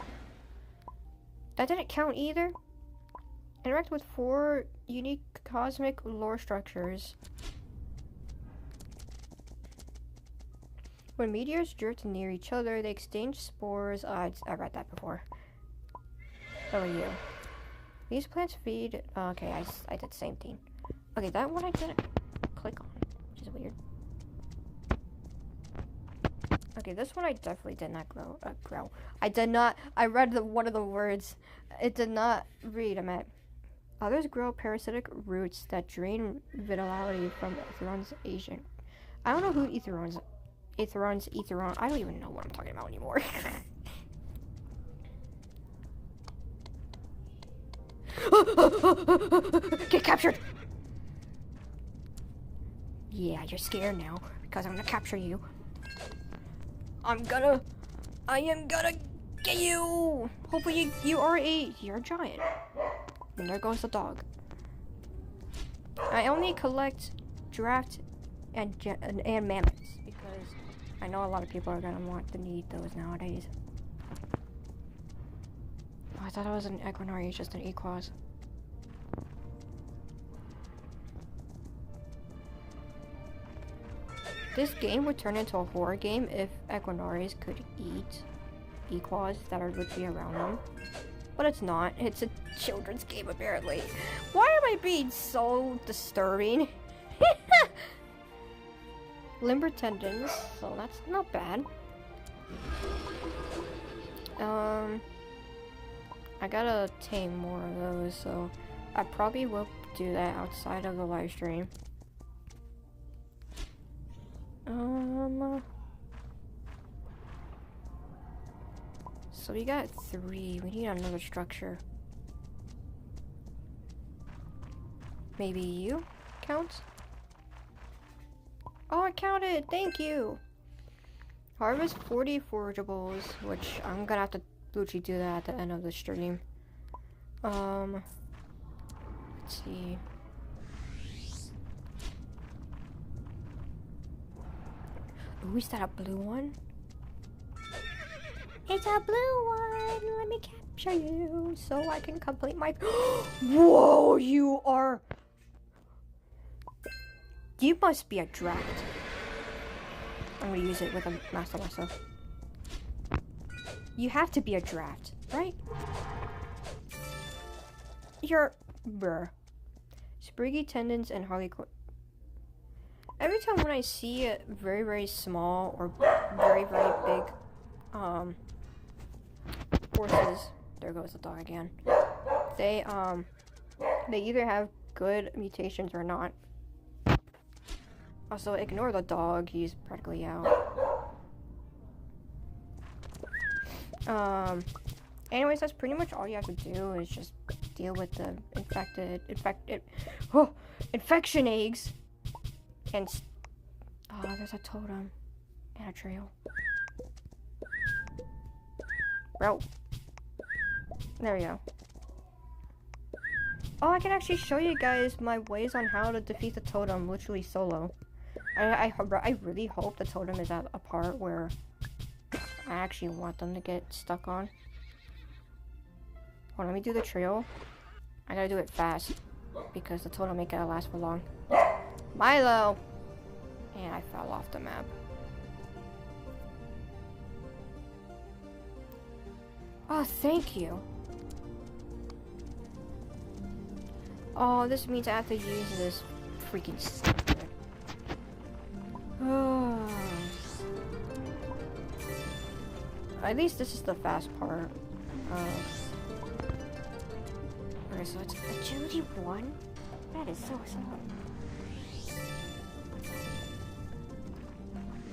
That didn't count either. Interact with 4 unique cosmic lore structures. When meteors drift near each other, they exchange spores. I read that before. How are you? These plants feed. Okay, I did the same thing. Okay, that one I didn't click on, which is weird. Okay, this one I definitely did not grow. I did not. I read one of the words. It did not read. I meant. Others grow parasitic roots that drain vitality from Aetheron's agent. I don't know who Aetheron. I don't even know what I'm talking about anymore. Get captured! Yeah, you're scared now because I'm gonna capture you. I am gonna get you! Hopefully you're a giant. And there goes the dog. I only collect giraffe and mammoths because I know a lot of people are gonna want to need those nowadays. Oh, I thought it was an Equinari, it's just an Equaz. This game would turn into a horror game if Equinaris could eat Equaz that would be around them. But it's not. It's a children's game, apparently. Why am I being so disturbing? Limber tendons, so that's not bad. I gotta tame more of those, so I probably will do that outside of the live stream. So we got 3. We need another structure. Maybe you counts? Oh, I counted! Thank you! Harvest 40 forageables, which I'm gonna have to literally do that at the end of the stream. Let's see. Ooh, is that a blue one? It's a blue one! Let me capture you so I can complete my... Whoa, you are... You must be a draft. I'm gonna use it with a master myself. You have to be a draft, right? You're... Bruh. Spriggy tendons and harlequin... Every time when I see a very, very small or very, very big, horses, there goes the dog again, they either have good mutations or not. Also, ignore the dog, he's practically out. Anyways, that's pretty much all you have to do is just deal with the infection eggs. And there's a totem and a trail. Bro. There we go. Oh, I can actually show you guys my ways on how to defeat the totem literally solo. I really hope the totem is at a part where I actually want them to get stuck on. Hold on, let me do the trail. I gotta do it fast because the totem ain't gonna last for long. Milo! And I fell off the map. Oh, thank you. Oh, this means I have to use this freaking stupid. Oh. At least this is the fast part. Okay, so it's agility 1? That is so slow.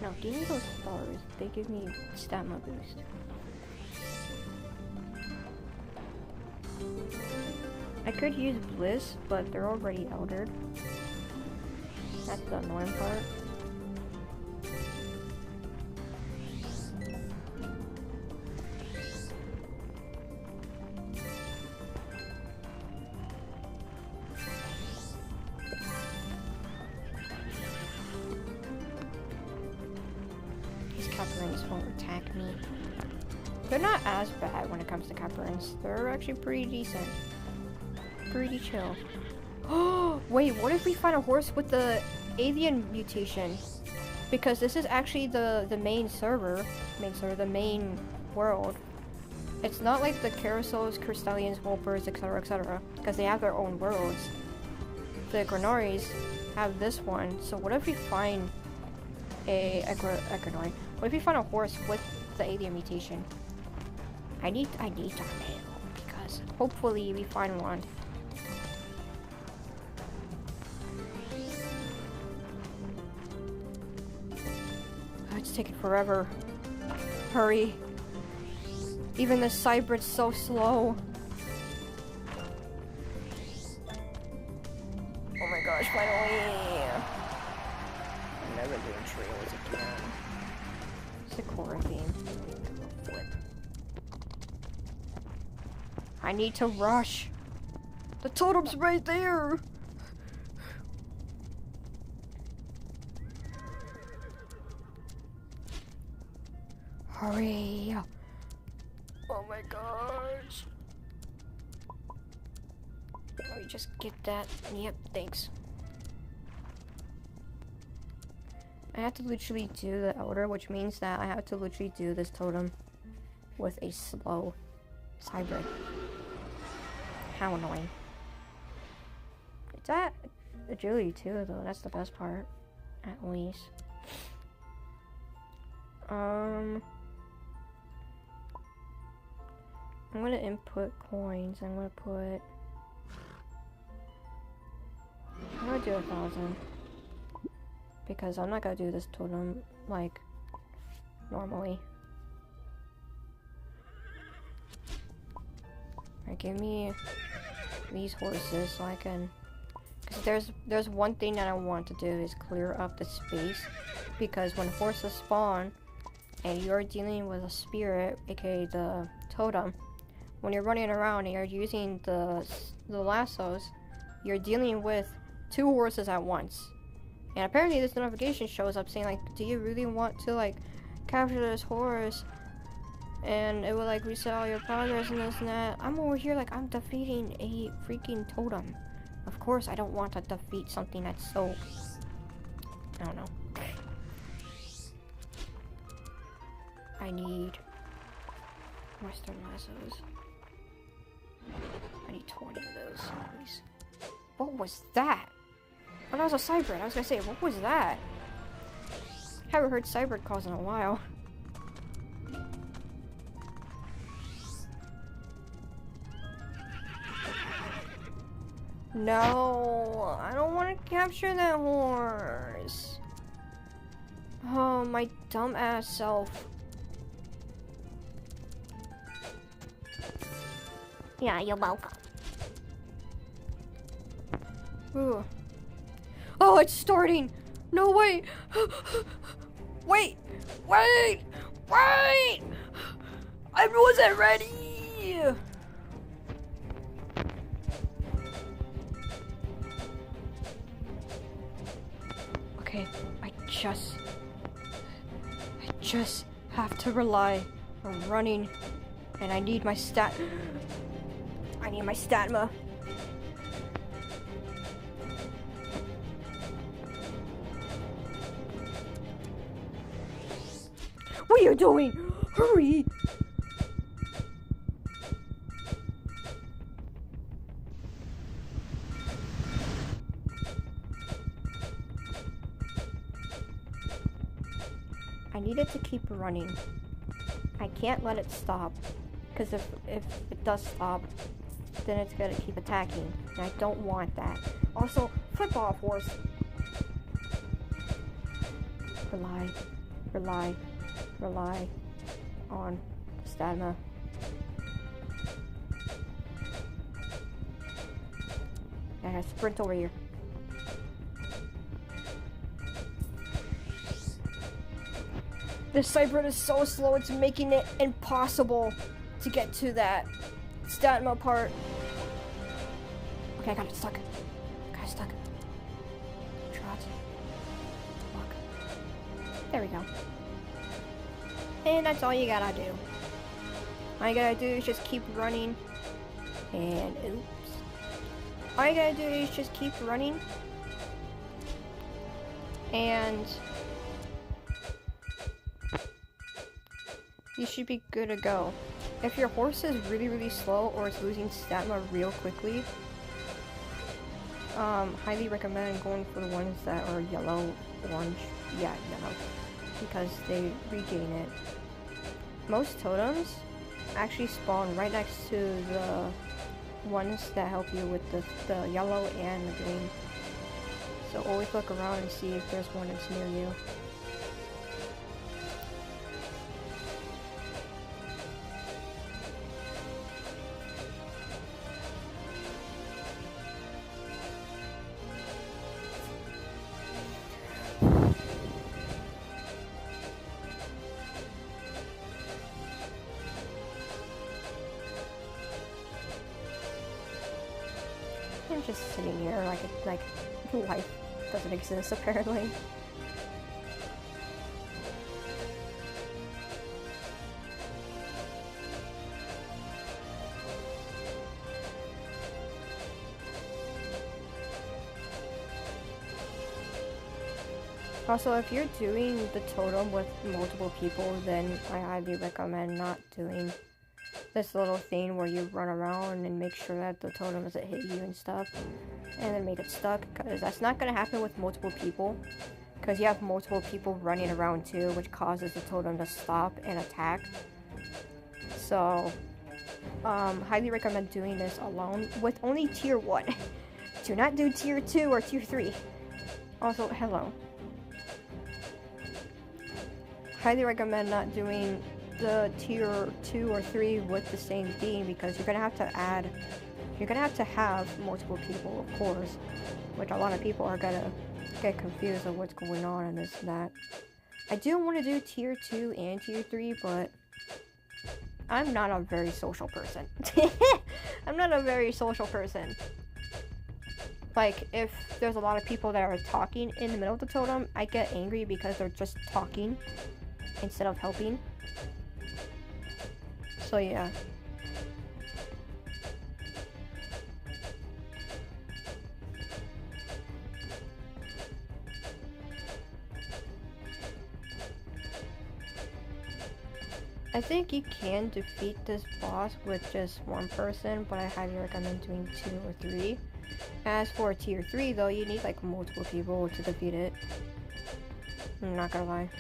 No, give me those stars. They give me stamina boost. I could use Bliss, but they're already eldered. That's the annoying part. These Caparins won't attack me. They're not as bad when it comes to Caparins. They're actually pretty decent. Pretty chill. Oh, wait, what if we find a horse with the alien mutation? Because this is actually the main server, the main world. It's not like the Carousels, Crystallians, Wolpers, etc., because they have their own worlds. The Granaries have this one, so what if we find a Granary? What if we find a horse with the alien mutation? I need Tornado, because hopefully we find one. It's taking forever. Hurry. Even the Cybrid's so slow. Oh my gosh, finally! I'm never doing trails again. It's the core theme. Flip. I need to rush! The totem's right there! Hurry! Oh my gosh! Let me just get that. Yep, thanks. I have to literally do the Elder, which means that I have to literally do this totem with a slow Cybrid. How annoying. It's at agility too, though. That's the best part, at least. I'm gonna input coins. I'm gonna do 1,000. Because I'm not gonna do this totem, like, normally. Alright, give me these horses so I can... Because there's one thing that I want to do is clear up the space. Because when horses spawn, and you're dealing with a spirit, aka the totem, when you're running around and you're using the lassos, you're dealing with 2 horses at once. And apparently this notification shows up saying, like, do you really want to, like, capture this horse? And it will, like, reset all your progress and this and that. I'm over here, like, I'm defeating a freaking totem. Of course I don't want to defeat something that's so... I don't know. I need Western lassos. I need 20 of those, please. What was that? Oh, that was a Cybrid. I was gonna say, what was that? Haven't heard Cybrid calls in a while. No, I don't want to capture that horse. Oh, my dumbass self. Yeah, you're welcome. Ooh. Oh, it's starting! No, wait! Wait! Wait! Wait! I wasn't ready! Okay, I just have to rely on running, and I need my I need my statma. What are you doing? Hurry! I need it to keep running. I can't let it stop. Because if it does stop, then it's gonna keep attacking. And I don't want that. Also, flip off, horse. Rely on stamina. I gotta sprint over here. This Cyber is so slow, it's making it impossible to get to that stamina part. Okay, I got it stuck. Got it stuck. Trot. Walk. There we go. And that's all you gotta do. All you gotta do is just keep running. And oops. All you gotta do is just keep running. And you should be good to go. If your horse is really, really slow or it's losing stamina real quickly, highly recommend going for the ones that are yellow, orange, yeah, yellow, because they regain it. Most totems actually spawn right next to the ones that help you with the yellow and the green. So always look around and see if there's one that's near you. I'm just sitting here like life doesn't exist apparently. Also, if you're doing the totem with multiple people, then I highly recommend not doing this little thing where you run around and make sure that the totem doesn't hit you and stuff, and then make it stuck, because that's not going to happen with multiple people, because you have multiple people running around too, which causes the totem to stop and attack. So, highly recommend doing this alone with only tier 1. Do not do tier 2 or tier 3. Also, hello. Highly recommend not doing the tier 2 or 3 with the same theme, because you're gonna have to have multiple people, of course, which a lot of people are gonna get confused of what's going on and this and that. I do want to do tier 2 and tier 3, but I'm not a very social person. I'm not a very social person. Like, if there's a lot of people that are talking in the middle of the totem, I get angry because they're just talking instead of helping. So yeah. I think you can defeat this boss with just one person, but I highly recommend doing 2 or 3. As for tier 3 though, you need like multiple people to defeat it. I'm not gonna lie.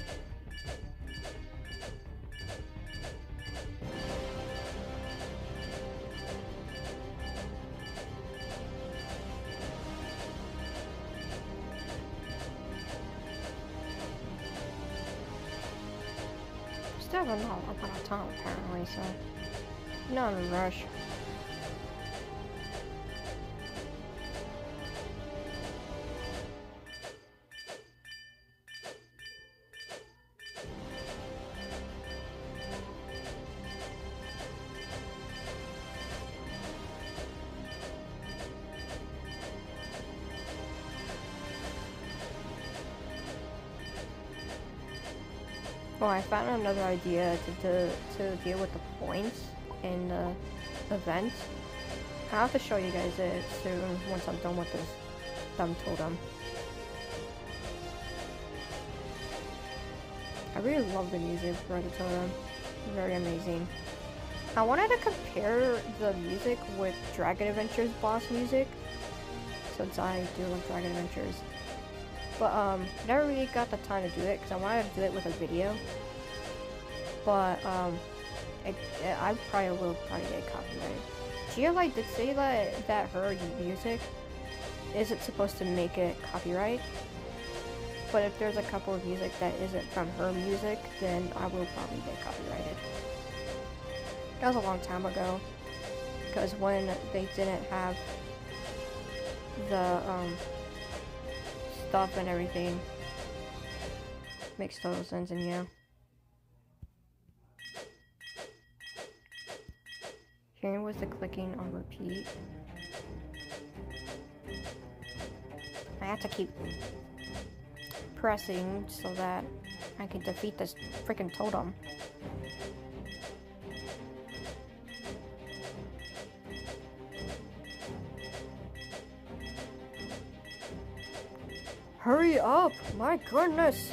Still have a lot of time apparently, so not in a rush. Oh, I found another idea to deal with the points in the event. I'll have to show you guys it soon once I'm done with this dumb totem. I really love the music for the totem. Very amazing. I wanted to compare the music with Dragon Adventures boss music, since I do love Dragon Adventures. But never really got the time to do it because I wanted to do it with a video. But I probably will get copyrighted. Geolight did say that her music isn't supposed to make it copyright. But if there's a couple of music that isn't from her music, then I will probably get copyrighted. That was a long time ago, because when they didn't have the stuff and everything. Makes total sense, and yeah. Here was the clicking on repeat. I have to keep pressing so that I can defeat this freaking totem. Hurry up! My goodness!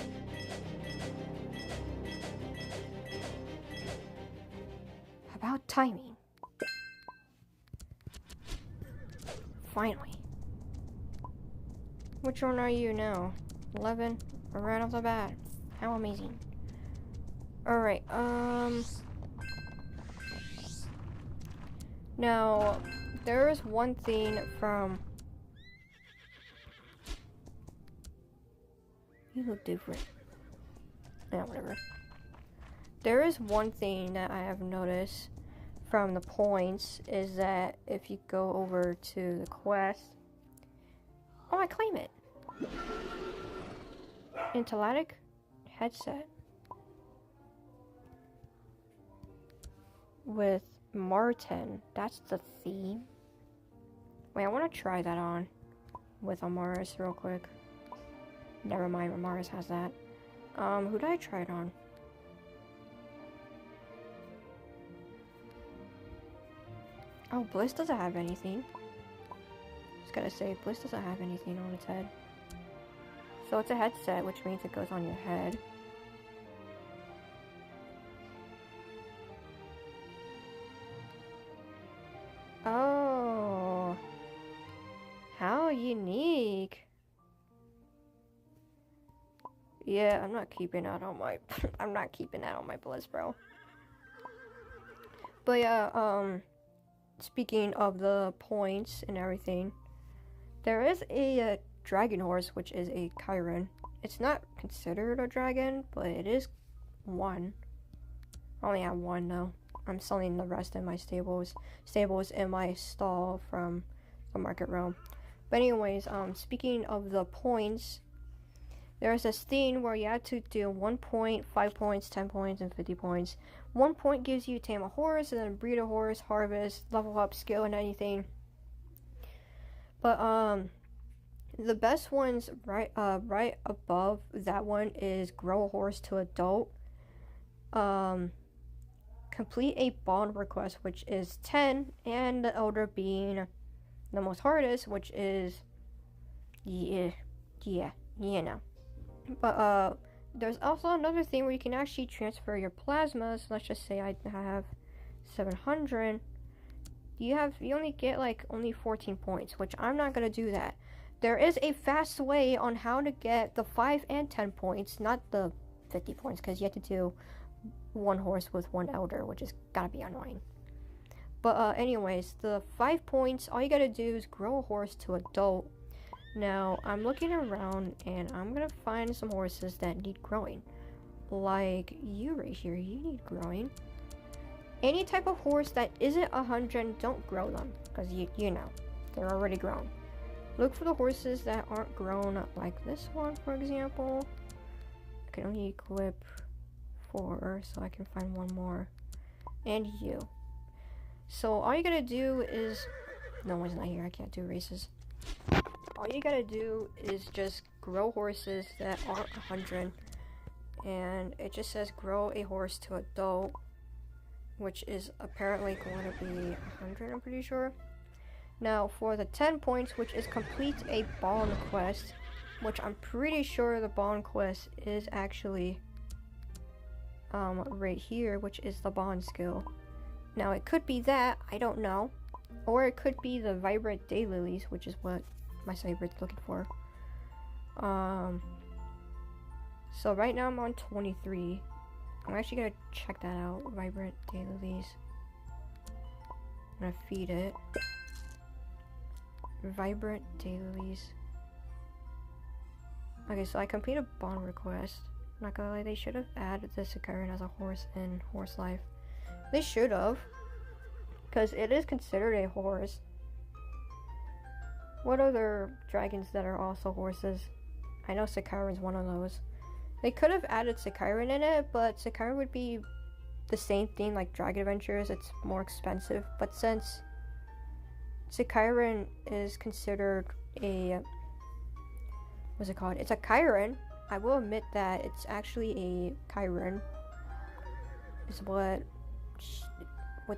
About timing. Finally. Which one are you now? 11? Right off the bat. How amazing. Alright, now, there is one thing from... You look different. Yeah, whatever. There is one thing that I have noticed from the points is that if you go over to the quest... Oh, I claim it! Interlatic headset. With Martin. That's the theme. Wait, I want to try that on with Amaris real quick. Never mind, Amaris has that. Who did I try it on? Oh, Bliss doesn't have anything. Just gotta say, Bliss doesn't have anything on its head. So it's a headset, which means it goes on your head. Oh, how unique. Yeah, I'm not keeping that on my I'm not keeping that on my Bliss, bro. But yeah, speaking of the points and everything, there is a dragon horse, which is a Chiron. It's not considered a dragon, but it is one. I only have one though. I'm selling the rest in my stables in my stall from the market realm. But anyways, speaking of the points, there's this thing where you have to do 1 point, 5 points, 10 points, and 50 points. 1 point gives you tame a horse, and then breed a horse, harvest, level up, skill, and anything. But the best ones right above that one is grow a horse to adult. Complete a bond request, which is 10, and the elder being the most hardest, which is yeah. But there's also another thing where you can actually transfer your plasmas. Let's just say I have 700. You only get like only 14 points, which I'm not gonna do that. There is a fast way on how to get the 5 and 10 points, not the 50 points, because you have to do 1 horse with 1 elder, which is gotta be annoying. But anyways, the 5 points, all you gotta do is grow a horse to adult. Now, I'm looking around and I'm gonna find some horses that need growing. Like you right here, you need growing. Any type of horse that isn't 100, don't grow them, because you know, they're already grown. Look for the horses that aren't grown, like this one, for example. I can only equip 4, so I can find 1 more. And you. So all you gotta do is... No one's not here, I can't do races. All you gotta do is just grow horses that aren't 100. And it just says grow a horse to adult, which is apparently going to be 100, I'm pretty sure. Now, for the 10 points, which is complete a bond quest, which I'm pretty sure the bond quest is actually right here, which is the bond skill. Now, it could be that, I don't know. Or it could be the vibrant daylilies, which is what my Cybrid's looking for. So right now I'm on 23. I'm actually gonna check that out. Vibrant daylilies. I'm gonna feed it. Vibrant daylilies. Okay, so I completed a bond request. I'm not gonna lie, they should have added this Chiron as a horse in Horse Life. They should have, because it is considered a horse. What other dragons that are also horses? I know Sikyron's one of those. They could have added Sikyron in it, but Sikyron would be the same thing like Dragon Adventures. It's more expensive. But since Sikyron is considered a... what's it called? It's a Chiron. I will admit that it's actually a Chiron. Is what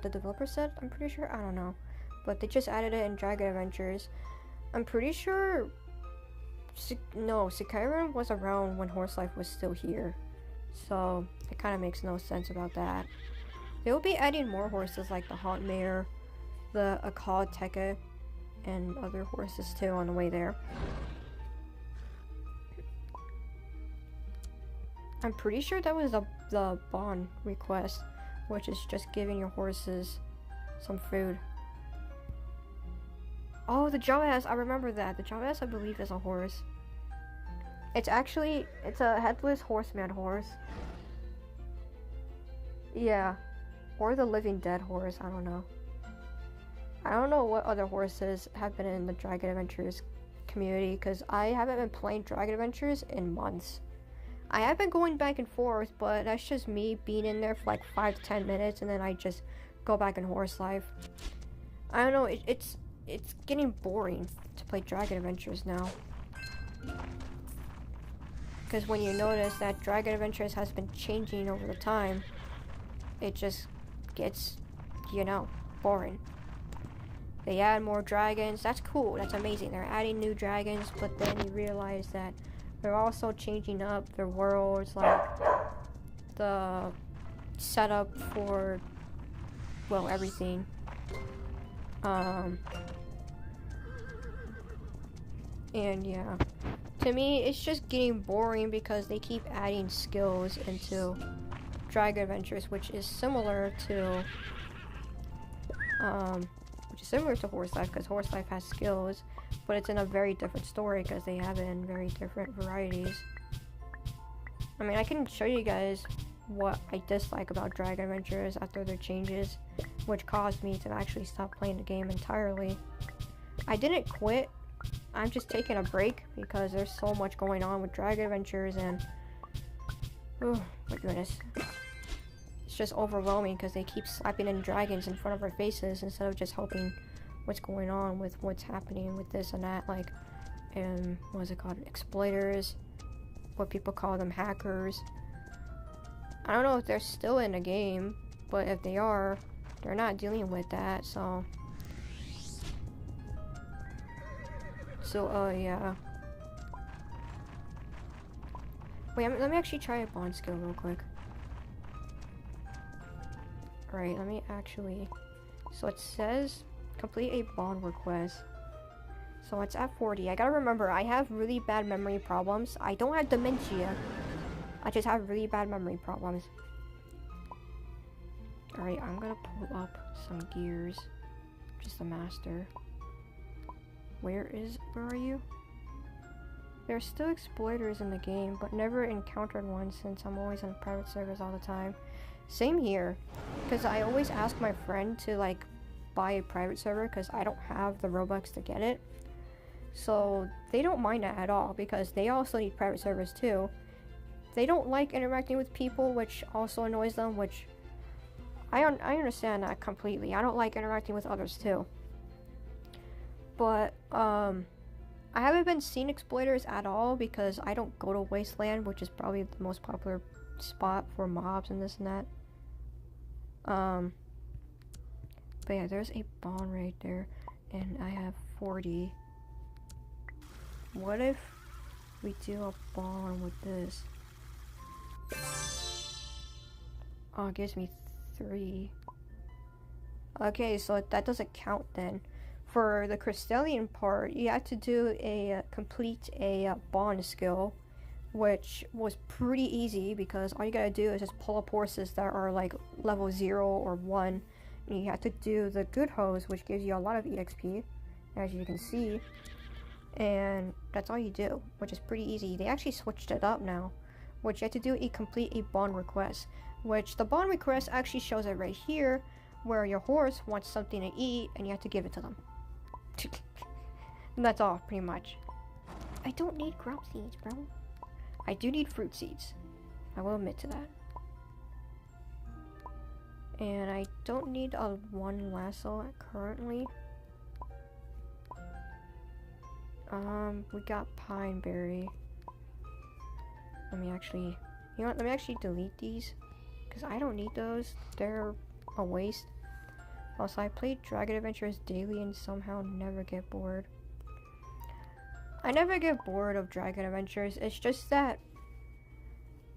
the developer said, I'm pretty sure. I don't know. But they just added it in Dragon Adventures. I'm pretty sure... no, Sikyron was around when Horse Life was still here. So, it kind of makes no sense about that. They will be adding more horses like the Hot Mare, the Akal Teke, and other horses too on the way there. I'm pretty sure that was the bond request, which is just giving your horses some food. Oh, the Jawas, I remember that. The Jawas, I believe, is a horse. It's a headless horseman horse. Yeah. Or the living dead horse, I don't know. I don't know what other horses have been in the Dragon Adventures community, because I haven't been playing Dragon Adventures in months. I have been going back and forth, but that's just me being in there for like 5 to 10 minutes, and then I just go back in Horse Life. I don't know, it's getting boring to play Dragon Adventures now. Because when you notice that Dragon Adventures has been changing over the time, it just gets, you know, boring. They add more dragons, that's cool, that's amazing. They're adding new dragons, but then you realize that they're also changing up their worlds, like the setup for, well, everything. And yeah, to me, it's just getting boring because they keep adding skills into Dragon Adventures, which is similar to, Horse Life, because Horse Life has skills, but it's in a very different story because they have it in very different varieties. I mean, I can show you guys what I dislike about Dragon Adventures after their changes, which caused me to actually stop playing the game entirely. I didn't quit, I'm just taking a break because there's so much going on with Dragon Adventures, and oh my goodness, it's just overwhelming because they keep slapping in dragons in front of our faces instead of just helping what's going on with what's happening with this and that, like, what is it called, exploiters, what people call them, hackers. I don't know if they're still in the game, but if they are, they're not dealing with that, so yeah. Wait, let me actually try a bond skill real quick. Alright, let me actually, so it says complete a bond request. So it's at 40. I gotta remember, I have really bad memory problems. I don't have dementia. I just have really bad memory problems. Alright, I'm gonna pull up some gears. Just the master. Where are you? There's still exploiters in the game, but never encountered one since I'm always on private servers all the time. Same here, because I always ask my friend to like buy a private server because I don't have the Robux to get it. So they don't mind that at all because they also need private servers too. They don't like interacting with people, which also annoys them, which I understand that completely. I don't like interacting with others too. But I haven't been seeing exploiters at all because I don't go to Wasteland, which is probably the most popular spot for mobs and this and that. But yeah, there's a bond right there, and I have 40. What if we do a bond with this? Oh, it gives me 3. Okay, so that doesn't count then. For the Crystallian part, you have to do complete a bond skill, which was pretty easy because all you gotta do is just pull up horses that are like level 0 or 1, and you have to do the good hose, which gives you a lot of EXP, as you can see, and that's all you do, which is pretty easy. They actually switched it up now, which you have to do complete a bond request, which the bond request actually shows it right here, where your horse wants something to eat and you have to give it to them. And that's all, pretty much. I don't need grub seeds, bro. I do need fruit seeds. I will admit to that. And I don't need a one lasso currently. We got pine berry. Let me actually, you know what, let me actually delete these, because I don't need those. They're a waste. Also, I play Dragon Adventures daily and somehow never get bored. I never get bored of Dragon Adventures. It's just that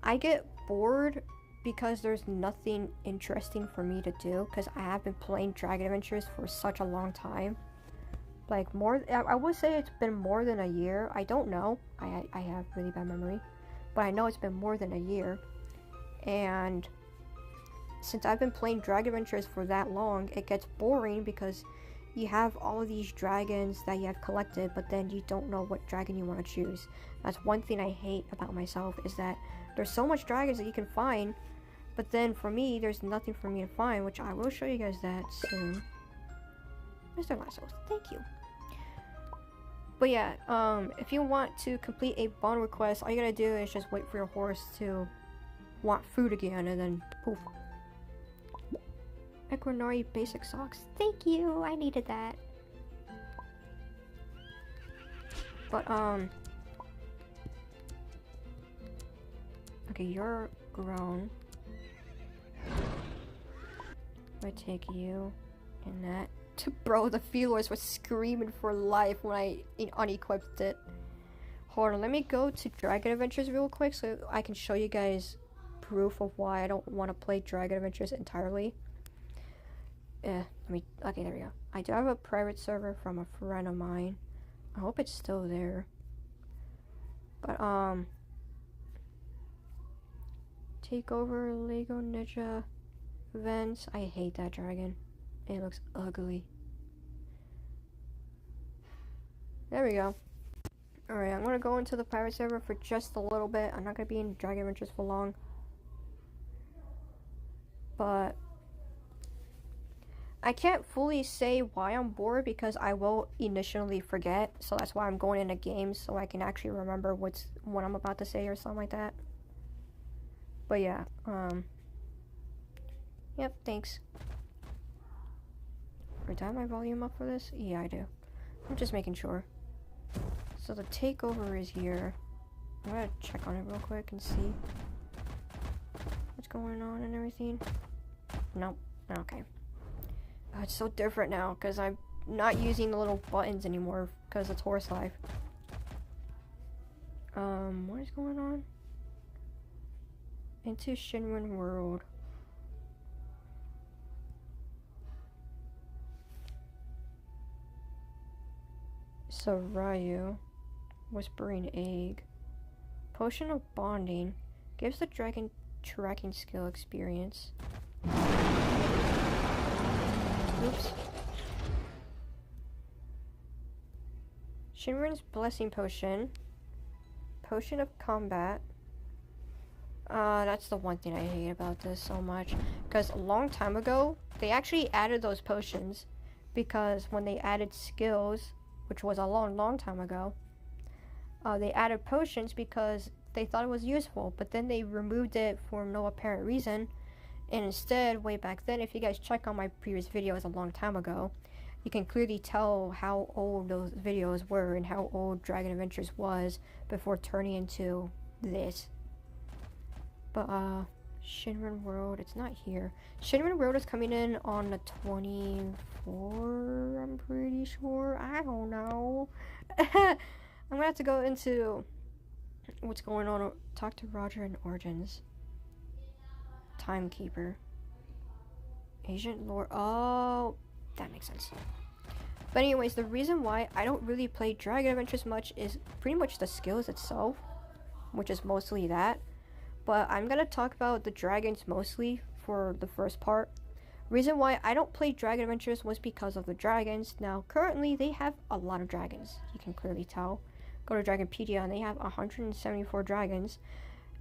I get bored because there's nothing interesting for me to do, because I have been playing Dragon Adventures for such a long time. Like, I would say it's been more than a year. I don't know. I have really bad memory. But I know it's been more than a year. And since I've been playing Dragon Adventures for that long, it gets boring because you have all of these dragons that you have collected, but then you don't know what dragon you want to choose. That's one thing I hate about myself, is that there's so much dragons that you can find, but then for me, there's nothing for me to find, which I will show you guys that soon. Mr. Lassos, thank you. But yeah, if you want to complete a bond request, all you gotta do is just wait for your horse to want food again, and then poof. Equinari basic socks. Thank you, I needed that. But, okay, you're grown. I take you and that. Bro, the feelers was screaming for life when I unequipped it. Hold on, let me go to Dragon Adventures real quick so I can show you guys proof of why I don't want to play Dragon Adventures entirely. Okay, there we go. I do have a private server from a friend of mine. I hope it's still there. But, take over Lego Ninja events. I hate that dragon. It looks ugly. There we go. Alright, I'm gonna go into the pirate server for just a little bit. I'm not gonna be in Dragon Adventures for long. But I can't fully say why I'm bored because I will initially forget. So that's why I'm going into games so I can actually remember what I'm about to say or something like that. But yeah, yep, thanks. Wait, do I have my volume up for this? Yeah, I do. I'm just making sure. So the takeover is here. I'm gonna check on it real quick and see what's going on and everything. Nope. Okay. Oh, it's so different now because I'm not using the little buttons anymore because it's horse life. What is going on? Into Shinran World. So Ryu, Whispering Egg, Potion of Bonding, gives the dragon tracking skill experience. Oops. Shinran's Blessing Potion, Potion of Combat. That's the one thing I hate about this so much, because a long time ago, they actually added those potions, because when they added skills, which was a long time ago, they added potions because they thought it was useful, but then they removed it for no apparent reason, and instead, way back then, if you guys check on my previous videos a long time ago, you can clearly tell how old those videos were and how old Dragon Adventures was before turning into this. But, Shinran World, it's not here. Shinran World is coming in on the 24th, I'm pretty sure. I don't know. I'm gonna have to go into what's going on. Talk to Roger and Origins. Timekeeper. Agent Lore. Oh, that makes sense. But anyways, the reason why I don't really play Dragon Adventures much is pretty much the skills itself, which is mostly that. But I'm gonna talk about the dragons mostly for the first part. Reason why I don't play Dragon Adventures was because of the dragons. Now, currently, they have a lot of dragons. You can clearly tell. Go to Dragonpedia and they have 174 dragons.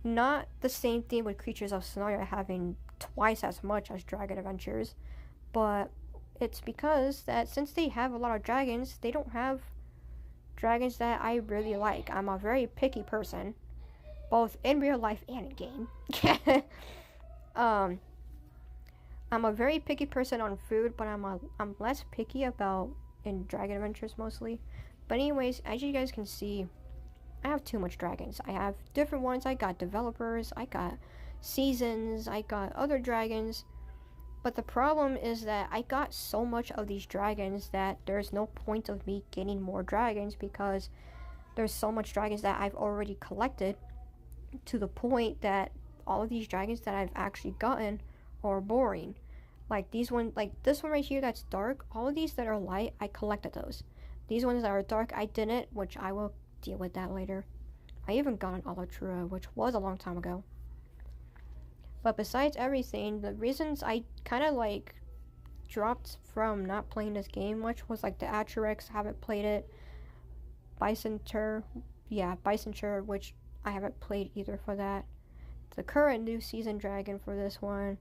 Not the same thing with Creatures of Sonaria having twice as much as Dragon Adventures. But it's because that since they have a lot of dragons, they don't have dragons that I really like. I'm a very picky person, both in real life and in game. I'm a very picky person on food, but I'm less picky about in Dragon Adventures mostly. But anyways, as you guys can see, I have too much dragons. I have different ones. I got developers, I got seasons, I got other dragons. But the problem is that I got so much of these dragons that there's no point of me getting more dragons, because there's so much dragons that I've already collected, to the point that all of these dragons that I've actually gotten are boring. Like these one, like this one right here that's dark, all of these that are light, I collected those. These ones that are dark, I didn't, which I will deal with that later. I even got an Alatrua, which was a long time ago. But besides everything, the reasons I kind of like dropped from not playing this game much was like the Atrex, haven't played it. Bicentur, which I haven't played either for that. The current new season dragon for this one.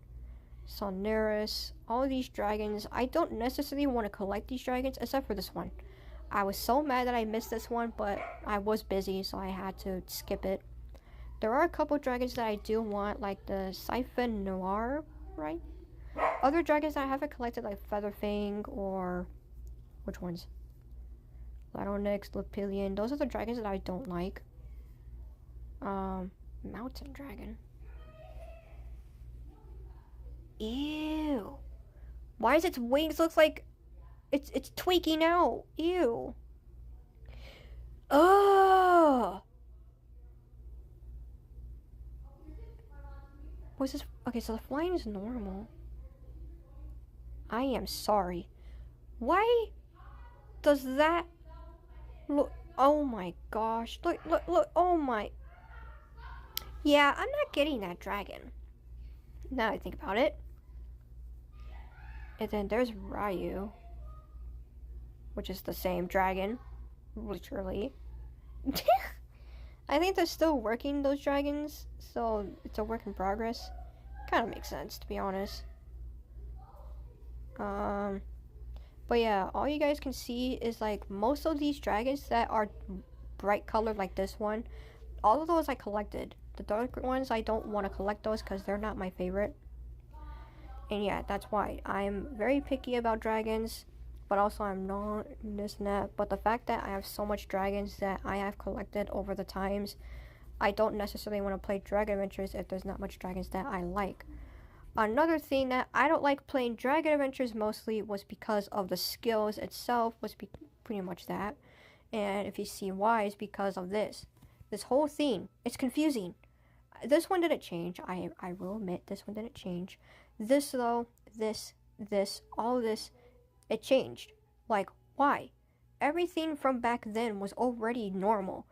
Sonaris, all of these dragons. I don't necessarily want to collect these dragons, except for this one. I was so mad that I missed this one, but I was busy, so I had to skip it. There are a couple dragons that I do want, like the Siphon Noir, right? Other dragons that I haven't collected, like Featherfang, or which ones? Ladonix, Lepillion. Those are the dragons that I don't like. Mountain dragon. Ew. Why does its wings look like it's tweaking out? Ew. Oh. What's this? Okay, so the flying is normal. I am sorry. Why does that look? Oh my gosh. Look. Oh my. Yeah, I'm not getting that dragon. Now I think about it. And then there's Ryu, which is the same dragon, literally. I think they're still working, those dragons, so it's a work in progress. Kind of makes sense, to be honest. But yeah, all you guys can see is like most of these dragons that are bright colored, like this one, all of those I collected. The dark ones, I don't want to collect those because they're not my favorite. And yeah, that's why I'm very picky about dragons, but also I'm not this and that. But the fact that I have so much dragons that I have collected over the times, I don't necessarily want to play Dragon Adventures if there's not much dragons that I like. Another thing that I don't like playing Dragon Adventures mostly was because of the skills itself, was pretty much that. And if you see why, it's because of this. This whole thing, it's confusing. This one didn't change, I will admit, this one didn't change. This though, this, all this, it changed. Like, why? Everything from back then was already normal.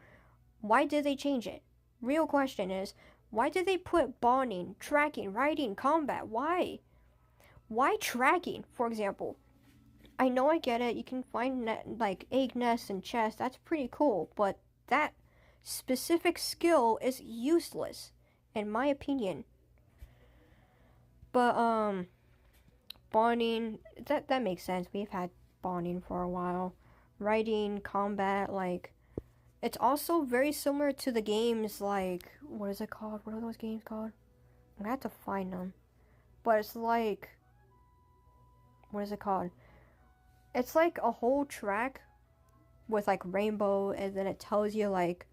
Why did they change it? Real question is, why did they put bonding, tracking, riding, combat? Why? Why tracking, for example? I know I get it, you can find like egg nests and chests, that's pretty cool, but that specific skill is useless, in my opinion. But, bonding, that makes sense. We've had bonding for a while. Riding, combat, like, it's also very similar to the games, like, what is it called? What are those games called? I'm gonna have to find them. But it's like, what is it called? It's like a whole track with, like, rainbow, and then it tells you, like,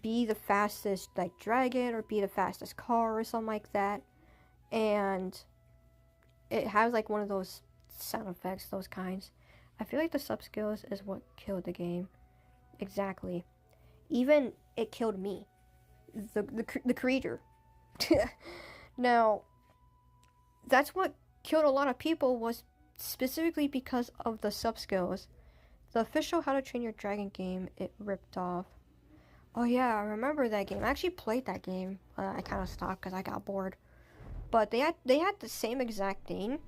be the fastest, like, dragon, or be the fastest car, or something like that. And it has, like, one of those sound effects, those kinds. I feel like the sub-skills is what killed the game. Exactly. Even it killed me. The creator. Now, that's what killed a lot of people, was specifically because of the sub-skills. The official How to Train Your Dragon game, it ripped off. Oh yeah, I remember that game. I actually played that game. I kind of stopped because I got bored. But they had the same exact thing,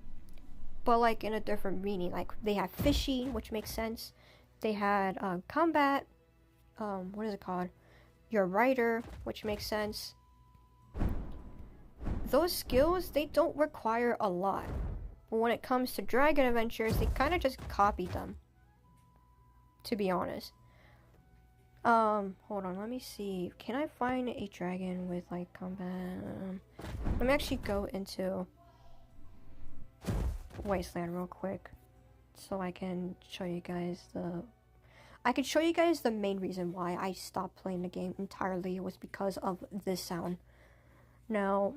but like in a different meaning. Like they had fishing, which makes sense. They had combat. What is it called? Your rider, which makes sense. Those skills, they don't require a lot. But when it comes to Dragon Adventures, they kind of just copied them, to be honest. Hold on, let me see. Can I find a dragon with, like, combat? Let me actually go into Wasteland real quick, so I can show you guys the main reason why I stopped playing the game entirely was because of this sound. Now,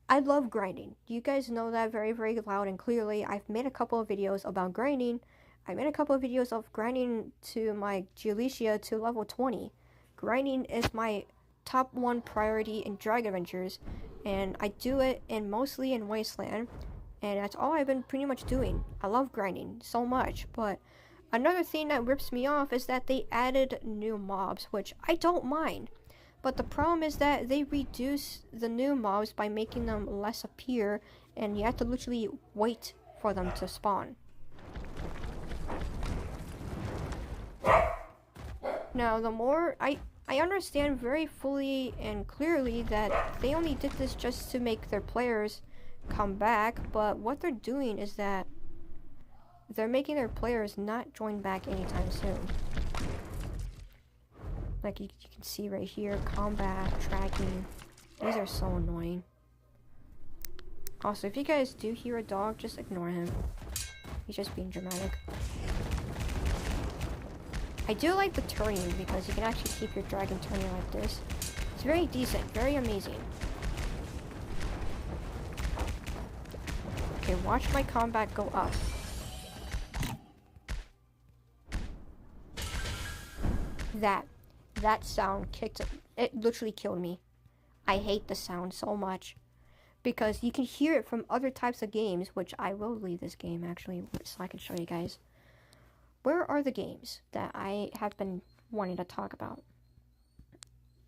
I love grinding. You guys know that very, very loud and clearly. I've made a couple of videos about grinding. I made a couple of videos of grinding to my Geolicia to level 20. Grinding is my top 1 priority in Dragon Adventures, and I do it mostly in Wasteland, and that's all I've been pretty much doing. I love grinding so much, but another thing that rips me off is that they added new mobs, which I don't mind. But the problem is that they reduce the new mobs by making them less appear, and you have to literally wait for them to spawn. Now, the more I understand very fully and clearly that they only did this just to make their players come back, but what they're doing is that they're making their players not join back anytime soon. Like you can see right here, combat, tracking. These are so annoying. Also, if you guys do hear a dog, just ignore him. He's just being dramatic. I do like the turning because you can actually keep your dragon turning like this. It's very decent, very amazing. Okay, watch my combat go up. That sound it literally killed me. I hate the sound so much because you can hear it from other types of games, which I will leave this game actually so I can show you guys. Where are the games that I have been wanting to talk about?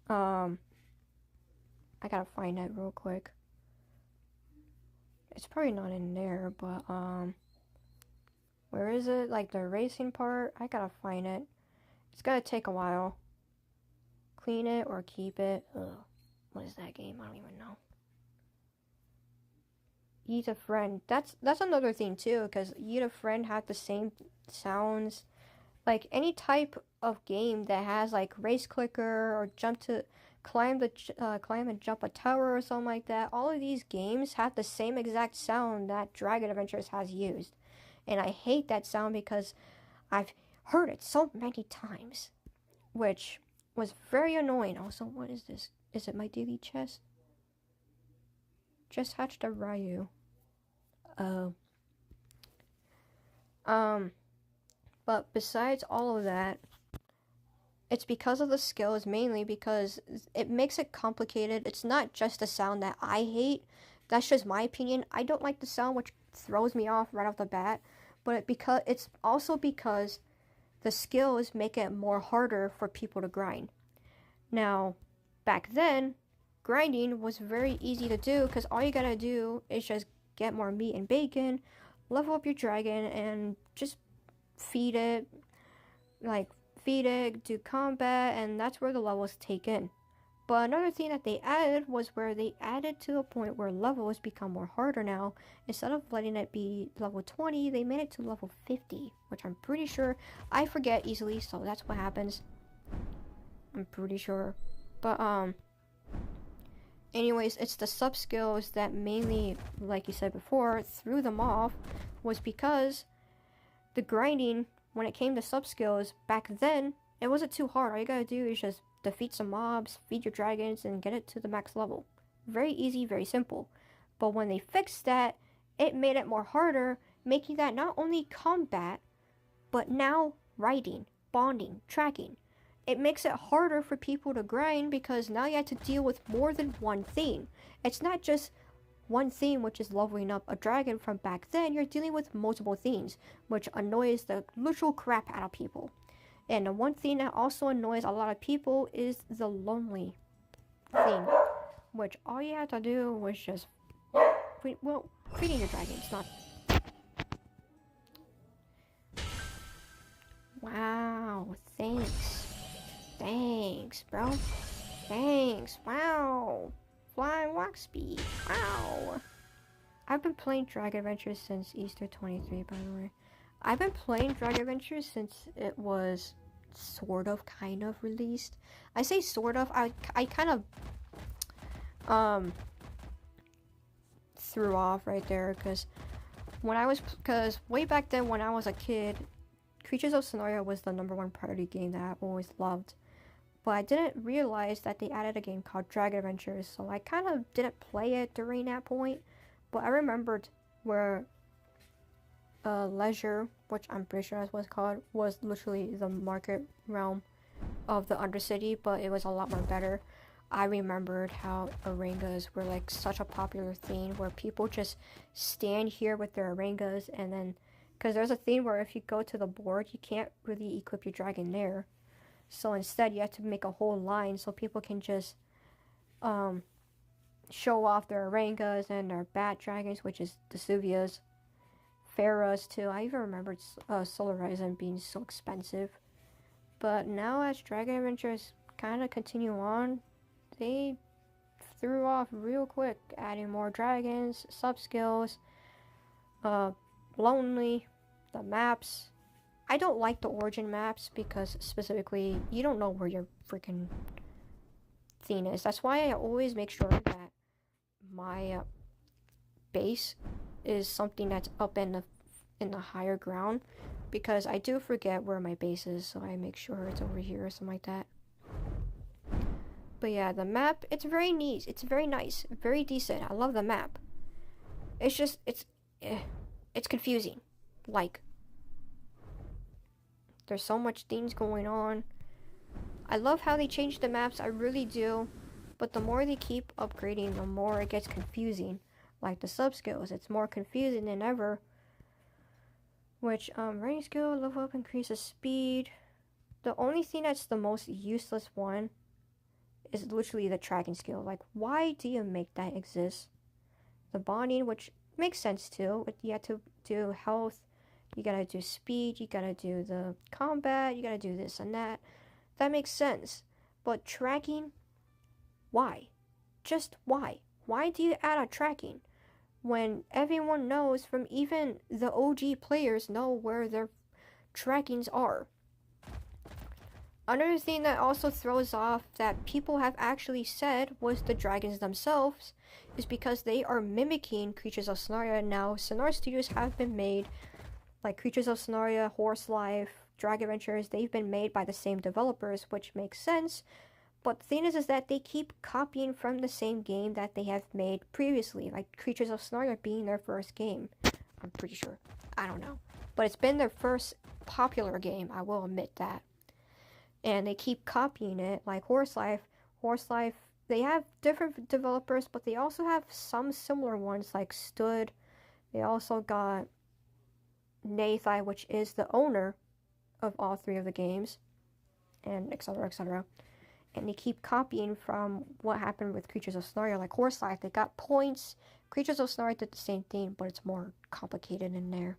I gotta find that real quick. It's probably not in there, but where is it? Like the racing part? I gotta find it. It's gonna take a while. Clean it or keep it. Ugh. What is that game? I don't even know. Eat a Friend. That's another thing too, because Eat a Friend had the same sounds. Like any type of game that has like race clicker or climb and jump a tower or something like that. All of these games have the same exact sound that Dragon Adventures has used, and I hate that sound because I've heard it so many times, which was very annoying. Also, what is this? Is it my daily chest? Just hatched a Ryu. But besides all of that, it's because of the skills, mainly because it makes it complicated. It's not just a sound that I hate. That's just my opinion. I don't like the sound, which throws me off right off the bat. But it's also because the skills make it more harder for people to grind. Now, back then, grinding was very easy to do because all you gotta do is just get more meat and bacon, level up your dragon, and just feed it, do combat, and that's where the levels take in. But another thing that they added was where they added to a point where levels become more harder now. Instead of letting it be level 20, they made it to level 50, which I'm pretty sure I forget easily, so that's what happens. I'm pretty sure. But anyways, it's the sub skills that mainly, like you said before, threw them off, was because the grinding, when it came to sub skills back then, it wasn't too hard. All you gotta do is just defeat some mobs, feed your dragons, and get it to the max level. Very easy, very simple. But when they fixed that, it made it more harder, making that not only combat, but now riding, bonding, tracking. It makes it harder for people to grind because now you have to deal with more than one thing. It's not just one thing, which is leveling up a dragon from back then. You're dealing with multiple things, which annoys the literal crap out of people. And the one thing that also annoys a lot of people is the lonely thing, which all you have to do was just, feeding your dragons, not. Wow, thanks, bro. Thanks, wow. Flying walk speed, wow. I've been playing Dragon Adventures since Easter 23, by the way. I've been playing Dragon Adventures since it was sort of kind of released. I say sort of, I kind of threw off right there because way back then when I was a kid, Creatures of Sonoria was the #1 party game that I've always loved. But I didn't realize that they added a game called Dragon Adventures, so I kind of didn't play it during that point. But I remembered where Leisure, which I'm pretty sure that's what it's called, was literally the market realm of the Undercity, but it was a lot more better. I remembered how arangas were like such a popular thing where people just stand here with their arangas, and then because there's a thing where if you go to the board, you can't really equip your dragon there. So instead, you have to make a whole line so people can just show off their arangas and their bat dragons, which is the Suvias, Pharas too. I even remembered Solar Horizon being so expensive. But now as Dragon Adventures kind of continue on, they threw off real quick, adding more dragons, sub-skills, Lonely, the maps. I don't like the origin maps because specifically you don't know where your freaking thing is. That's why I always make sure that my base is something that's up in the higher ground, because I do forget where my base is, so I make sure it's over here or something like that. But yeah, the map, it's very neat, it's very nice, very decent. I love the map. It's just it's confusing. Like, there's so much things going on. I love how they changed the maps, I really do. But the more they keep upgrading, the more it gets confusing. Like the sub-skills, it's more confusing than ever. Which, running skill, level up, increases speed. The only thing that's the most useless one is literally the tracking skill. Like, why do you make that exist? The bonding, which makes sense too. You have to do health, you gotta do speed, you gotta do the combat, you gotta do this and that. That makes sense. But tracking, why? Just why? Why do you add a tracking when everyone knows, from even the OG players know where their trackings are? Another thing that also throws off that people have actually said was the dragons themselves is because they are mimicking Creatures of Sonoria. Now, Sonoria Studios have been made, like Creatures of Sonoria, Horse Life, Dragon Adventures, they've been made by the same developers, which makes sense. But the thing is that they keep copying from the same game that they have made previously, like Creatures of Sonoria being their first game. I'm pretty sure. I don't know. But it's been their first popular game, I will admit that. And they keep copying it, like Horse Life. Horse Life, they have different developers, but they also have some similar ones, like Stood. They also got Nathai, which is the owner of all three of the games, and etc, etc. And they keep copying from what happened with Creatures of Sonoria, like Horse Life. They got points. Creatures of Sonoria did the same thing, but it's more complicated in there.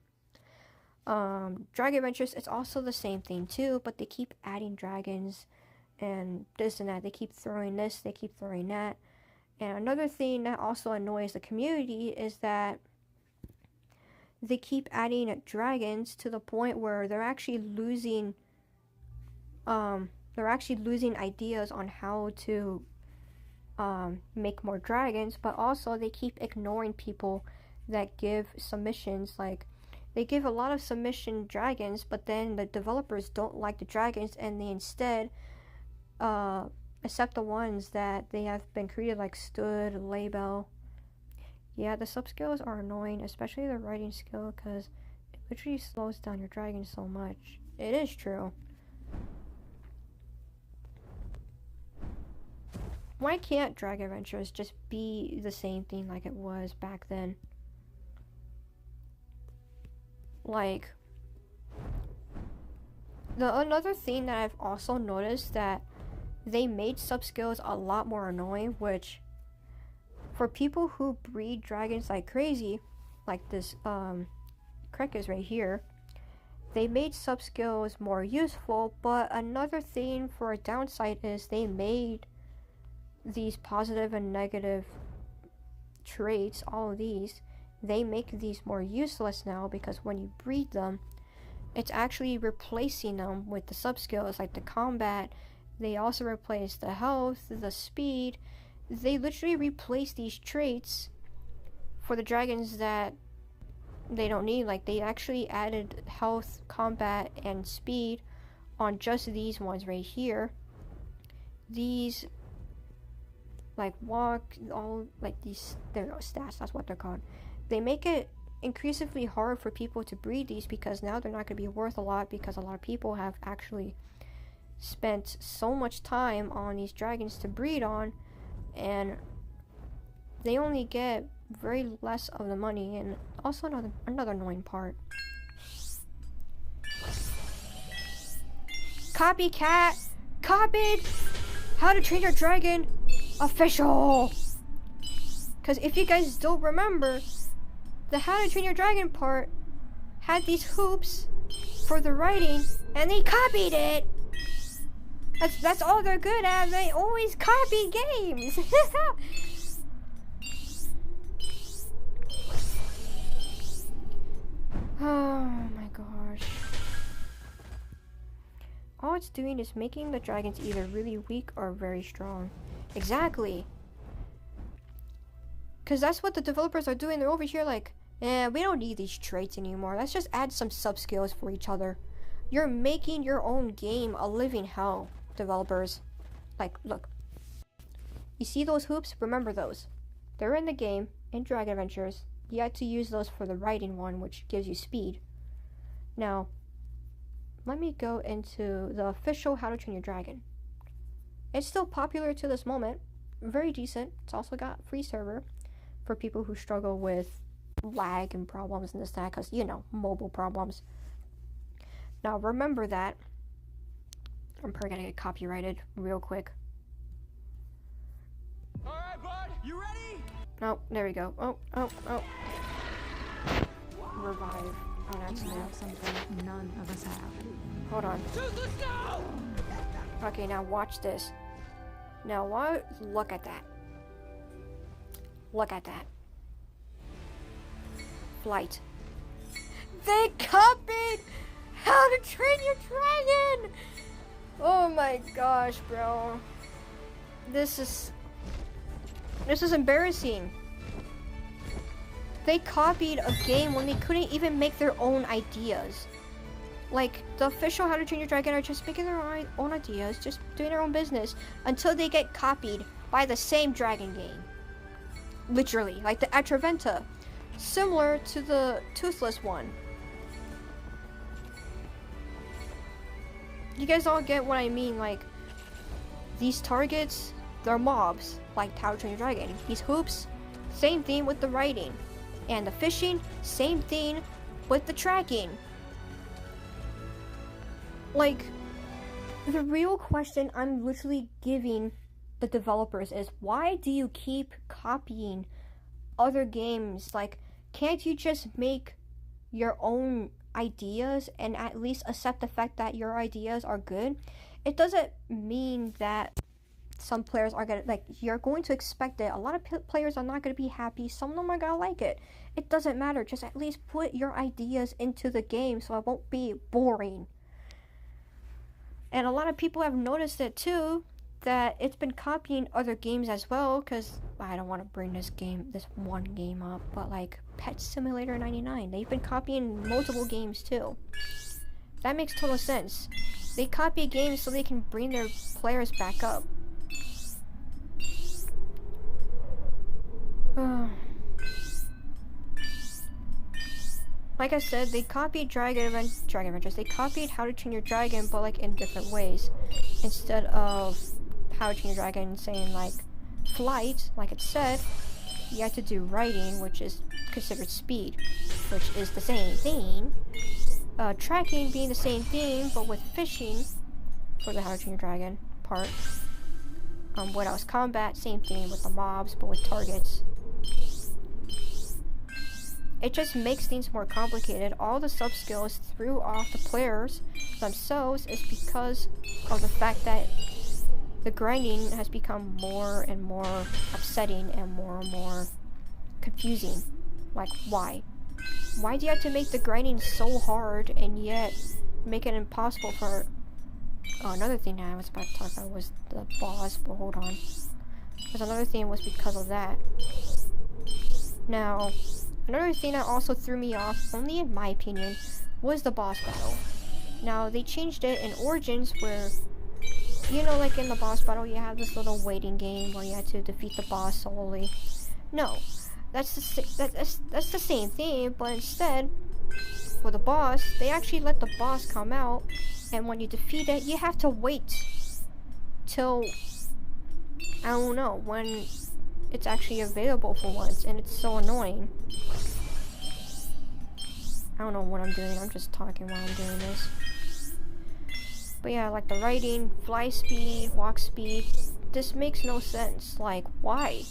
Dragon Adventures, it's also the same thing too, but they keep adding dragons and this and that. They keep throwing this, they keep throwing that. And another thing that also annoys the community is that they keep adding dragons to the point where they're actually losing ideas on how to make more dragons, but also they keep ignoring people that give submissions. Like, they give a lot of submission dragons, but then the developers don't like the dragons, and they instead accept the ones that they have been created, like Stood, Label. Yeah, the sub-skills are annoying, especially the writing skill, because it literally slows down your dragon so much. It is true. Why can't Dragon Adventures just be the same thing like it was back then? Like, another thing that I've also noticed, that they made sub-skills a lot more annoying, which, for people who breed dragons like crazy, like this Krekis right here, they made sub-skills more useful. But another thing for a downside is they made these positive and negative traits, all of these, they make these more useless now, because when you breed them, it's actually replacing them with the sub-skills, like the combat. They also replace the health, the speed. They literally replace these traits for the dragons that they don't need. Like, they actually added health, combat, and speed on just these ones right here. These, like, walk, all, like, these, there are stats, that's what they're called. They make it increasingly hard for people to breed these, because now they're not going to be worth a lot, because a lot of people have actually spent so much time on these dragons to breed on, and they only get very less of the money. And also another annoying part, copycat copied How to Train Your Dragon official. Because if you guys don't remember, the How to Train Your Dragon part had these hoops for the writing, and they copied it. That's all they're good at. They always copy games. Oh my gosh. All it's doing is making the dragons either really weak or very strong. Exactly. Because that's what the developers are doing. They're over here like, we don't need these traits anymore. Let's just add some sub-skills for each other. You're making your own game a living hell, developers. Like, look. You see those hoops? Remember those. They're in the game, in Dragon Adventures. You had to use those for the writing one, which gives you speed. Now, let me go into the official How to Train Your Dragon. It's still popular to this moment. Very decent. It's also got free server for people who struggle with lag and problems and this, that, because, you know, mobile problems. Now, remember that. I'm probably gonna get copyrighted real quick. Alright, bud, you ready? Oh, there we go. Oh. Revive. Oh, that's new. Something none of us have. Hold on. Toothless, no! Okay, now watch this. Now, look at that. Look at that. Flight. They copied How to Train Your Dragon! Oh my gosh, bro. This is embarrassing. They copied a game when they couldn't even make their own ideas. Like, the official How to Train Your Dragon are just making their own ideas, just doing their own business, until they get copied by the same dragon game. Literally, like the Atraventa. Similar to the Toothless one. You guys all get what I mean, like, these targets, they're mobs, like How to Train Your Dragon. These hoops, same thing with the writing. And the fishing, same thing with the tracking. Like, the real question I'm literally giving the developers is, why do you keep copying other games? Like, can't you just make your own ideas and at least accept the fact that your ideas are good? It doesn't mean that some players are gonna, like, you're going to expect it. A lot of players are not gonna be happy. Some of them are gonna like it. It doesn't matter. Just at least put your ideas into the game so it won't be boring. And a lot of people have noticed it too, that it's been copying other games as well, because I don't want to bring this one game up, but like Pet Simulator 99, they've been copying multiple games too. That makes total sense. They copy games so they can bring their players back up. Like I said, they copied Dragon Adventures. They copied How to Train Your Dragon, but like in different ways. Instead of How to Train Your Dragon saying like flight, like it said, you have to do writing, which is considered speed, which is the same thing. Tracking being the same thing, but with fishing for the How to Train Your Dragon part. What else? Combat, same thing with the mobs, but with targets. It just makes things more complicated. All the sub-skills threw off the players themselves is because of the fact that the grinding has become more and more upsetting and more confusing. Like, why? Why do you have to make the grinding so hard and yet make it impossible for... Oh, another thing that I was about to talk about was the boss, but hold on. Because another thing was because of that. Now, another thing that also threw me off, only in my opinion, was the boss battle. Now, they changed it in Origins where, you know, like in the boss battle, you have this little waiting game where you had to defeat the boss solely. No, that's the same thing, but instead, for the boss, they actually let the boss come out, and when you defeat it, you have to wait till, I don't know, when it's actually available for once, and it's so annoying. I don't know what I'm doing, I'm just talking while I'm doing this. But yeah, like the writing, fly speed, walk speed, this makes no sense. Like, why?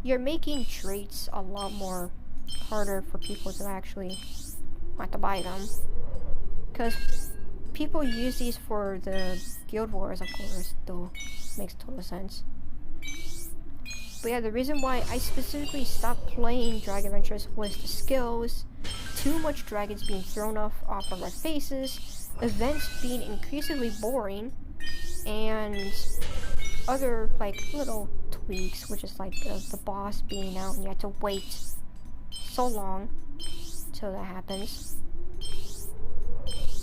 You're making traits a lot more harder for people to actually want to buy them. Because people use these for the guild wars, of course, though makes total sense. But yeah, the reason why I specifically stopped playing Dragon Adventures was the skills, too much dragons being thrown off of our faces, events being increasingly boring, and other like little tweaks, which is like the boss being out and you have to wait so long till that happens.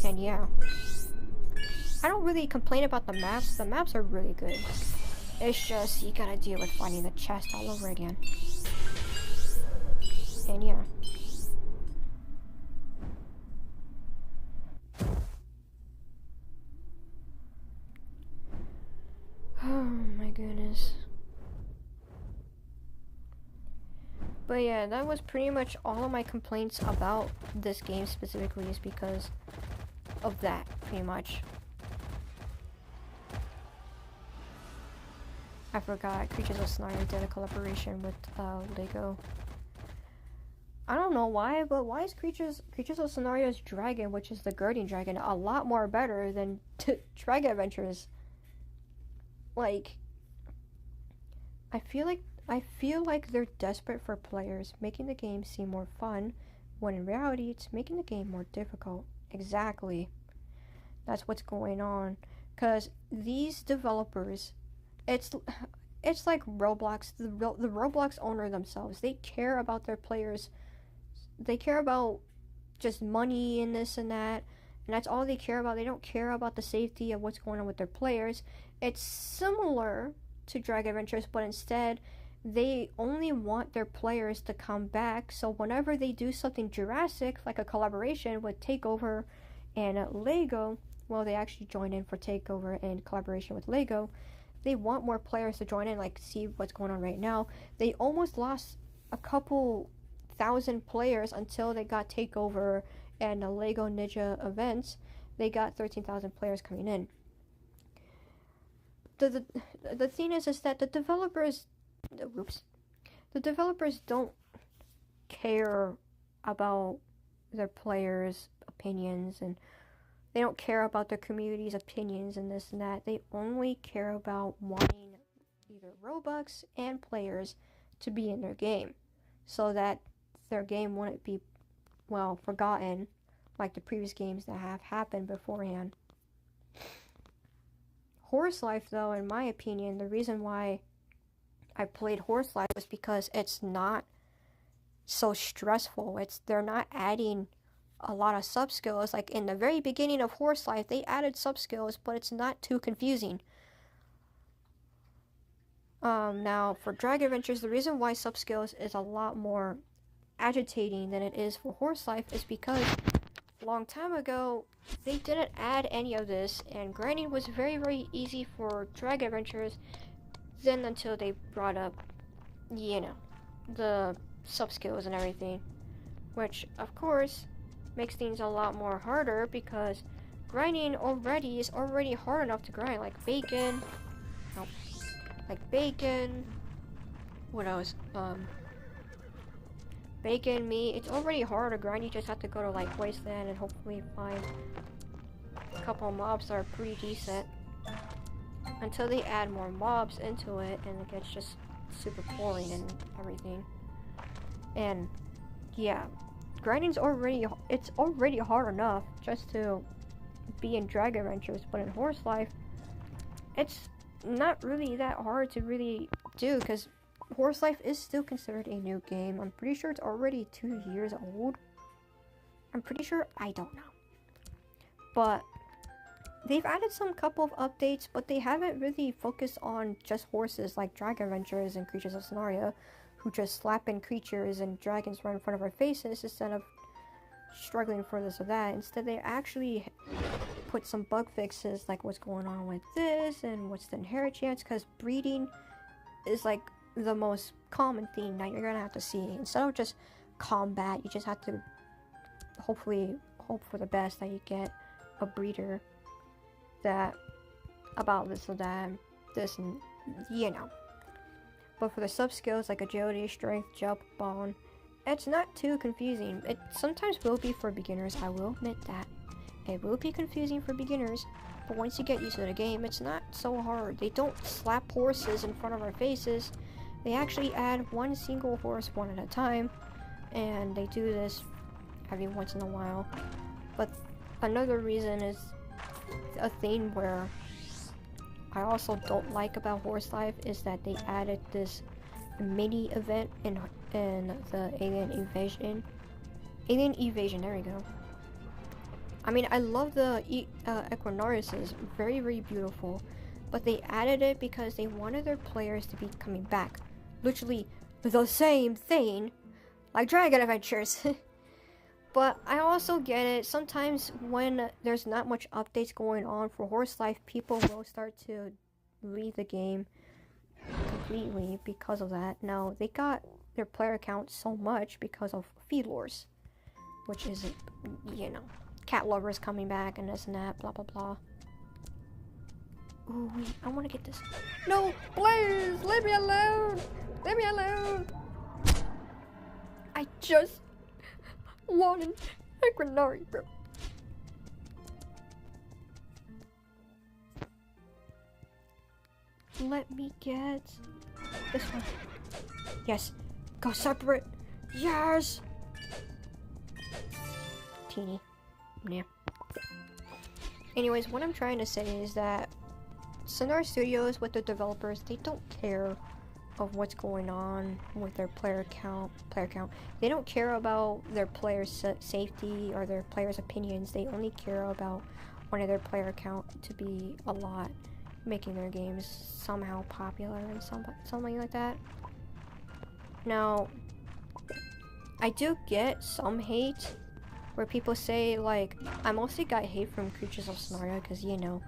And yeah, I don't really complain about the maps are really good. It's just, you gotta deal with finding the chest all over again. And yeah. Oh my goodness. But yeah, that was pretty much all of my complaints about this game specifically, is because of that, pretty much. I forgot, Creatures of Scenario did a collaboration with Lego. I don't know why, but why is Creatures of Scenario's dragon, which is the Guardian Dragon, a lot more better than Dragon Adventures? Like, I feel like they're desperate for players, making the game seem more fun, when in reality it's making the game more difficult. Exactly. That's what's going on. Because these developers, it's like Roblox. The Roblox owner themselves, they care about their players. They care about just money and this and that, and that's all they care about. They don't care about the safety of what's going on with their players. It's similar to Dragon Adventures, but instead they only want their players to come back. So whenever they do something drastic, like a collaboration with Takeover and Lego, well, they actually join in for Takeover and collaboration with Lego. They want more players to join in, like see what's going on right now. They almost lost a couple thousand players until they got Takeover and the Lego Ninja events. They got 13,000 players coming in. The thing is that the developers don't care about their players' opinions, and they don't care about their community's opinions and this and that. They only care about wanting either Robux and players to be in their game, so that their game wouldn't be, well, forgotten like the previous games that have happened beforehand. Horse Life, though, in my opinion, the reason why I played Horse Life was because it's not so stressful. They're not adding a lot of sub skills. Like in the very beginning of Horse Life, they added sub skills, but it's not too confusing. Now for Dragon Adventures, the reason why sub skills is a lot more agitating than it is for Horse Life is because a long time ago they didn't add any of this, and grinding was very, very easy for Dragon Adventures. Then until they brought up, you know, the sub skills and everything, which of course makes things a lot more harder, because grinding is already hard enough to grind, like bacon, what else, bacon, meat. It's already hard to grind. You just have to go to like Wasteland and hopefully find a couple of mobs that are pretty decent, until they add more mobs into it and it gets just super boring and everything. And yeah, grinding's already, it's already hard enough just to be in Drag Adventures, but in Horse Life, it's not really that hard to really do, because Horse Life is still considered a new game. I'm pretty sure it's already 2 years old. I'm pretty sure, I don't know. But they've added some couple of updates, but they haven't really focused on just horses like Drag Adventures and Creatures of Scenario, who just slap in creatures and dragons right in front of our faces instead of struggling for this or that. Instead, they actually put some bug fixes like what's going on with this and what's the inherit chance, because breeding is like the most common thing that you're gonna have to see. Instead of just combat, you just have to hopefully hope for the best that you get a breeder that about this or that, this and you know. But for the sub skills like agility, strength, jump, bone, it's not too confusing. It sometimes will be for beginners, I will admit that. It will be confusing for beginners, but once you get used to the game, it's not so hard. They don't slap horses in front of our faces. They actually add one single horse one at a time, and they do this every once in a while. But another reason is a thing where I also don't like about Horse Life is that they added this mini event in the Alien Invasion. Alien Evasion, there we go. I mean, I love the Equinariuses, very, very beautiful, but they added it because they wanted their players to be coming back. Literally the same thing, like Dragon Adventures. But I also get it, sometimes when there's not much updates going on for Horse Life, people will start to leave the game completely because of that. Now, they got their player count so much because of feed wars, which is, you know, cat lovers coming back and this and that, blah blah blah. Ooh, wait, I want to get this. No, please, leave me alone! Leave me alone! I just wanted Equinari, bro. Let me get this one. Yes, go separate. Yes! Teeny. Yeah. Anyways, what I'm trying to say is that Sonar Studios, with the developers, they don't care of what's going on with their player count. They don't care about their players' safety or their players' opinions. They only care about wanting their player count to be a lot, making their games somehow popular and something like that. Now, I do get some hate where people say, like, I mostly got hate from Creatures of Scenario because, you know,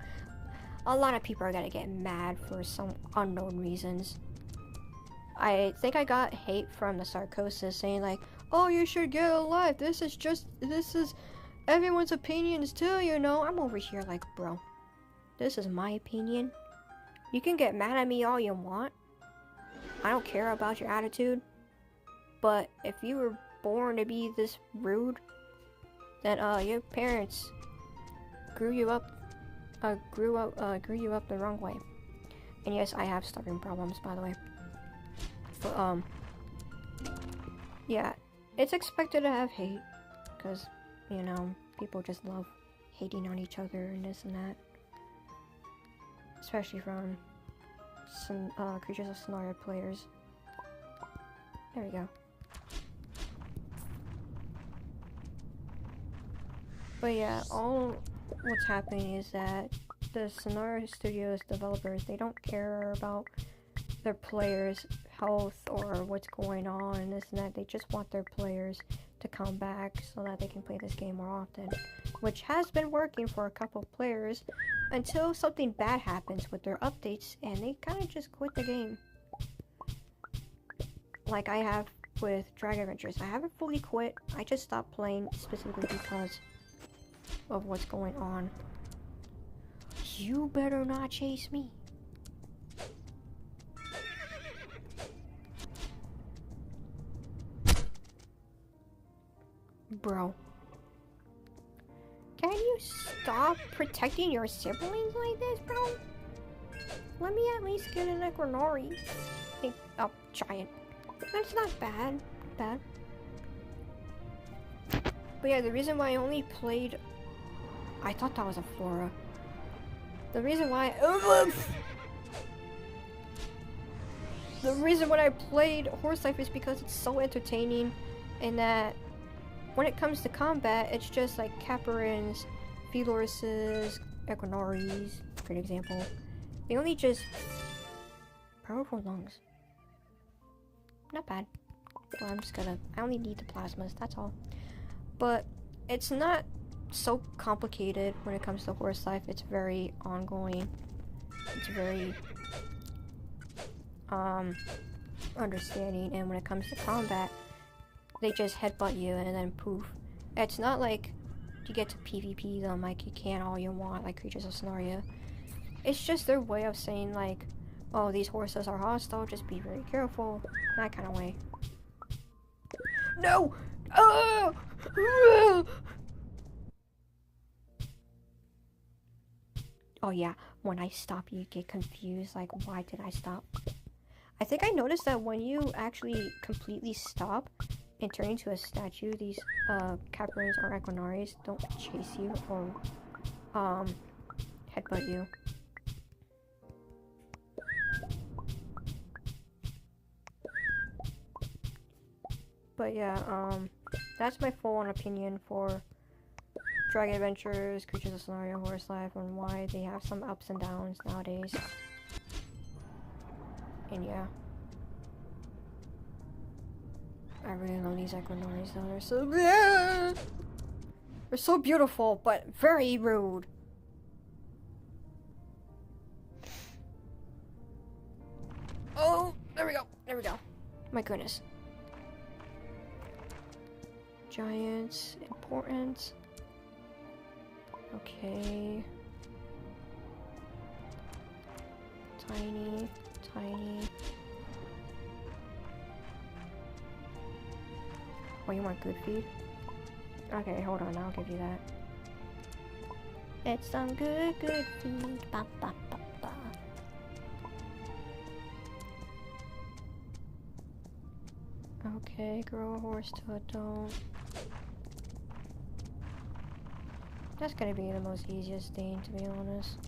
a lot of people are gonna get mad for some unknown reasons. I think I got hate from the Sarcosis saying like, oh, you should get a life, this is everyone's opinions too, you know. I'm over here like, bro, this is my opinion. You can get mad at me all you want. I don't care about your attitude. But if you were born to be this rude, then your parents grew you up the wrong way. And yes, I have stubborn problems, by the way. But yeah, it's expected to have hate because, you know, people just love hating on each other and this and that, especially from some Creatures of Scenario players. There we go. But yeah, all what's happening is that the Sonar Studios developers, they don't care about their players' health or what's going on and this and that. They just want their players to come back so that they can play this game more often, which has been working for a couple of players until something bad happens with their updates and they kind of just quit the game. Like I have with Drag Adventures. I haven't fully quit, I just stopped playing specifically because of what's going on. You better not chase me. Bro. Can you stop protecting your siblings like this, bro? Let me at least get an Equinari. Oh, giant. That's not bad. But yeah, the reason why I only played... I thought that was a flora. The reason why... The reason why I played Horse Life is because it's so entertaining, and that when it comes to combat, it's just like Caparins, Felorses, Equinories, great example. They only just... Powerful lungs. Not bad. Well, I'm just gonna... I only need the plasmas, that's all. But it's not so complicated when it comes to Horse Life. It's very ongoing. It's very... understanding, and when it comes to combat, they just headbutt you and then poof. It's not like you get to PvP them like you can all you want, like Creatures of Scenaria. It's just their way of saying like, oh, these horses are hostile, just be very careful, that kind of way. No! Oh! Oh yeah, when I stop you get confused, like why did I stop? I think I noticed that when you actually completely stop and turn into a statue, these Caparins or Equinories don't chase you or headbutt you. But yeah, that's my full-on opinion for Dragon Adventures, Creatures of Scenaria, Horse Life, and why they have some ups and downs nowadays. And yeah. I really love these Equinories though, they're so beautiful, but very rude. Oh, there we go. My goodness. Giants, important. Okay. Tiny. Oh, you want good feed? Okay, hold on, I'll give you that. It's some good feed. Ba, ba, ba, ba. Okay, grow a horse to adult. That's gonna be the most easiest thing, to be honest.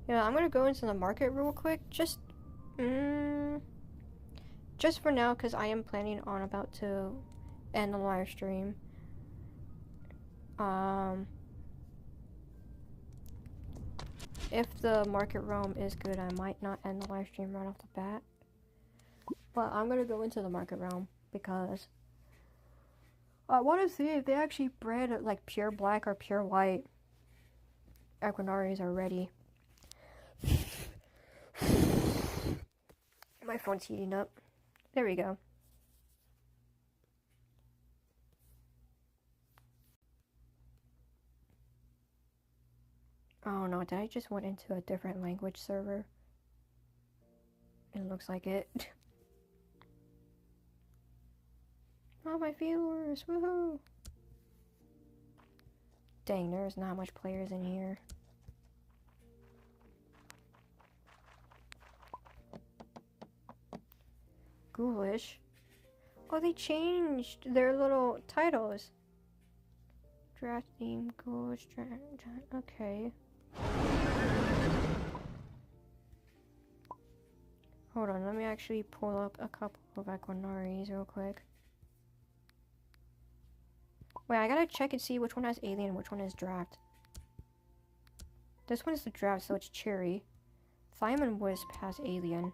Yeah, I'm gonna go into the market real quick. Just for now, because I am planning on about to end the live stream. If the market roam is good, I might not end the live stream right off the bat. But I'm gonna go into the market realm because I want to see if they actually bred like pure black or pure white Equinories are ready. My phone's heating up. There we go. Oh no, did I just went into a different language server? It looks like it. Oh, my viewers, woohoo! Dang, there's not much players in here. Ghoulish. Oh, they changed their little titles. Draft theme, ghoulish, okay. Hold on, let me actually pull up a couple of Equinories real quick. Wait, I gotta check and see which one has alien and which one is draft. This one is the draft, so it's cherry. Thyme Wisp has alien.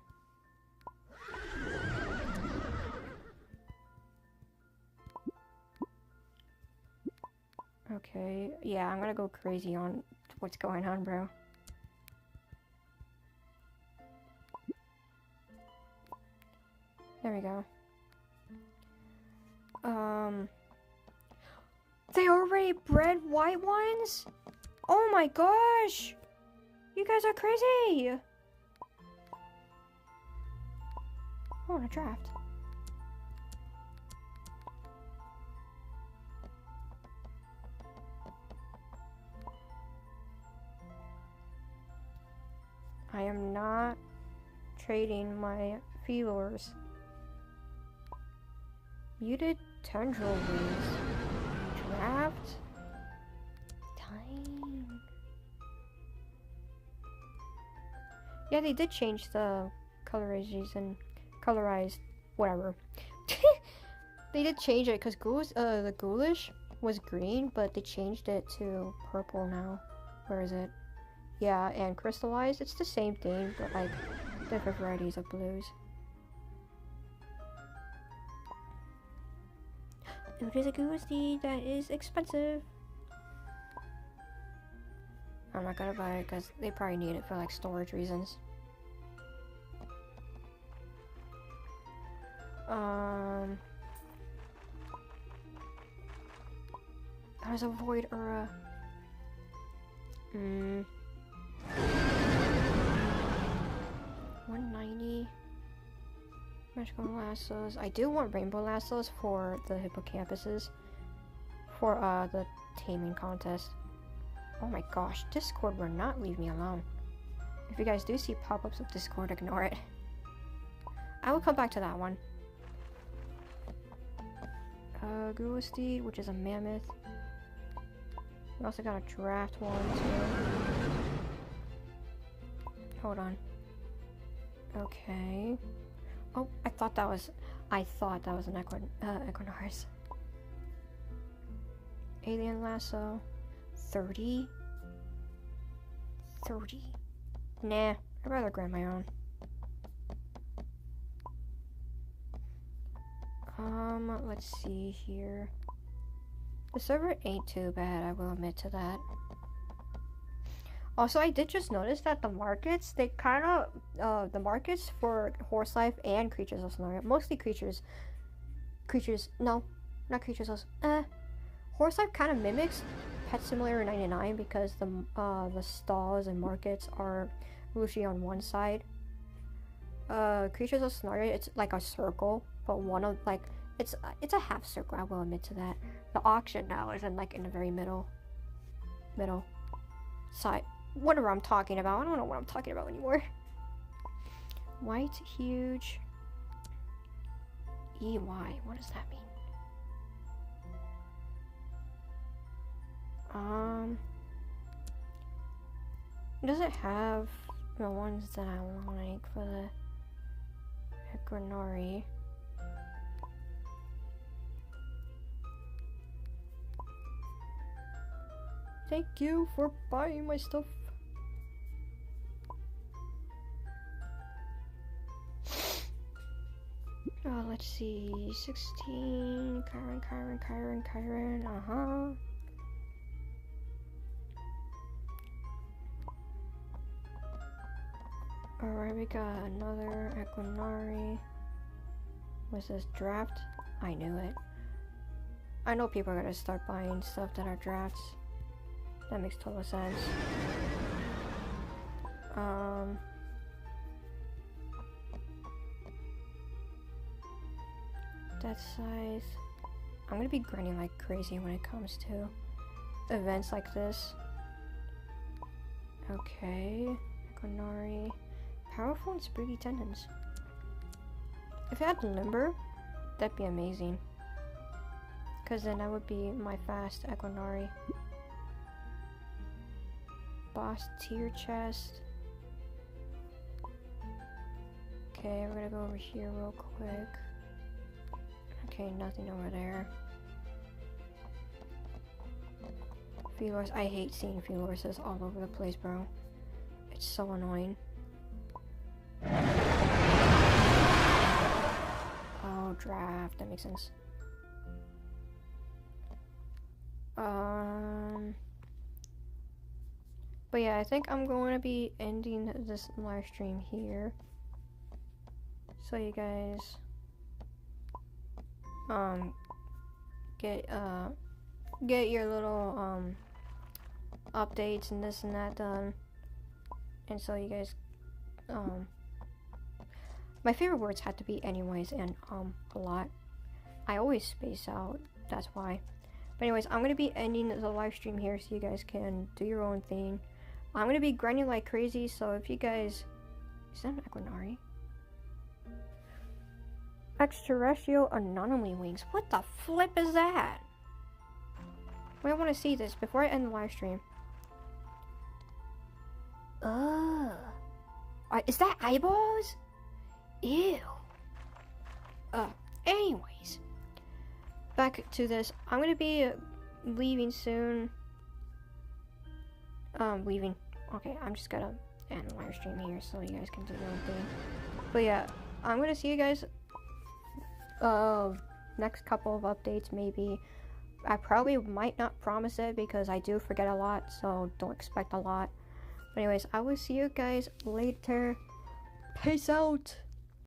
Okay, yeah, I'm gonna go crazy on what's going on, bro. There we go. They already bred white ones? Oh my gosh! You guys are crazy! Oh, and a draft. I am not trading my feelers. Muted tendril wings. draft? Dang. Yeah, they did change the colorized whatever. They did change it because the ghoulish was green, but they changed it to purple now. Where is it? Yeah, and crystallized. It's the same thing, but like different varieties of blues. It is a ghosty that is expensive. I'm not gonna buy it because they probably need it for like storage reasons. There's a void aura. 190 magical lassos. I do want rainbow lassos for the hippocampuses for the taming contest. Oh my gosh, Discord will not leave me alone. If you guys do see pop-ups of Discord, ignore it. I will come back to that one. Ghoul Steed, which is a mammoth. We also got a draft one too. Hold on. Okay. Oh, I thought that was an Equinars. Alien Lasso. 30? 30. Nah, I'd rather grab my own. Let's see here. The server ain't too bad, I will admit to that. Also, I did just notice that the markets, they kind of, the markets for horse life and creatures of Scenario, mostly creatures, no, not creatures of, horse life kind of mimics Pet Simulator 99 because the stalls and markets are usually on one side. Creatures of Scenario, it's like a circle, but one of, like, it's a half circle, I will admit to that. The auction now is in, like, in the very middle side. Whatever I'm talking about. I don't know what I'm talking about anymore. White, huge. EY. What does that mean? Does it have the ones that I like for the Equinari? Thank you for buying my stuff. Oh, let's see. 16. Chiron. Alright, we got another Equinari. What's this? Draft? I knew it. I know people are gonna start buying stuff that are drafts. That makes total sense. That size. I'm gonna be grinding like crazy when it comes to events like this. Okay. Equinari. Powerful and spooky tendons. If it had limber, that'd be amazing. Because then that would be my fast Equinari. Boss tier chest. Okay, we're gonna go over here real quick. Okay, nothing over there. Feelers. I hate seeing Feelers all over the place, bro. It's so annoying. Oh, draft. That makes sense. But yeah, I think I'm going to be ending this live stream here. So you guys get your little updates and this and that done. And so you guys my favorite words had to be anyways and a lot. I always space out, that's why. But anyways, I'm gonna be ending the live stream here so you guys can do your own thing. I'm gonna be grinding like crazy, so if you guys... Is that an Equinari? Extraterrestrial anomaly wings. What the flip is that? Wait, I want to see this before I end the live stream. Is that eyeballs? Ew. Anyways. Back to this. I'm gonna be leaving soon. Leaving. Okay, I'm just gonna end the live stream here so you guys can do your own thing. But yeah, I'm gonna see you guys next couple of updates maybe. I probably might not promise it because I do forget a lot, so don't expect a lot. But anyways, I will see you guys later. Peace out.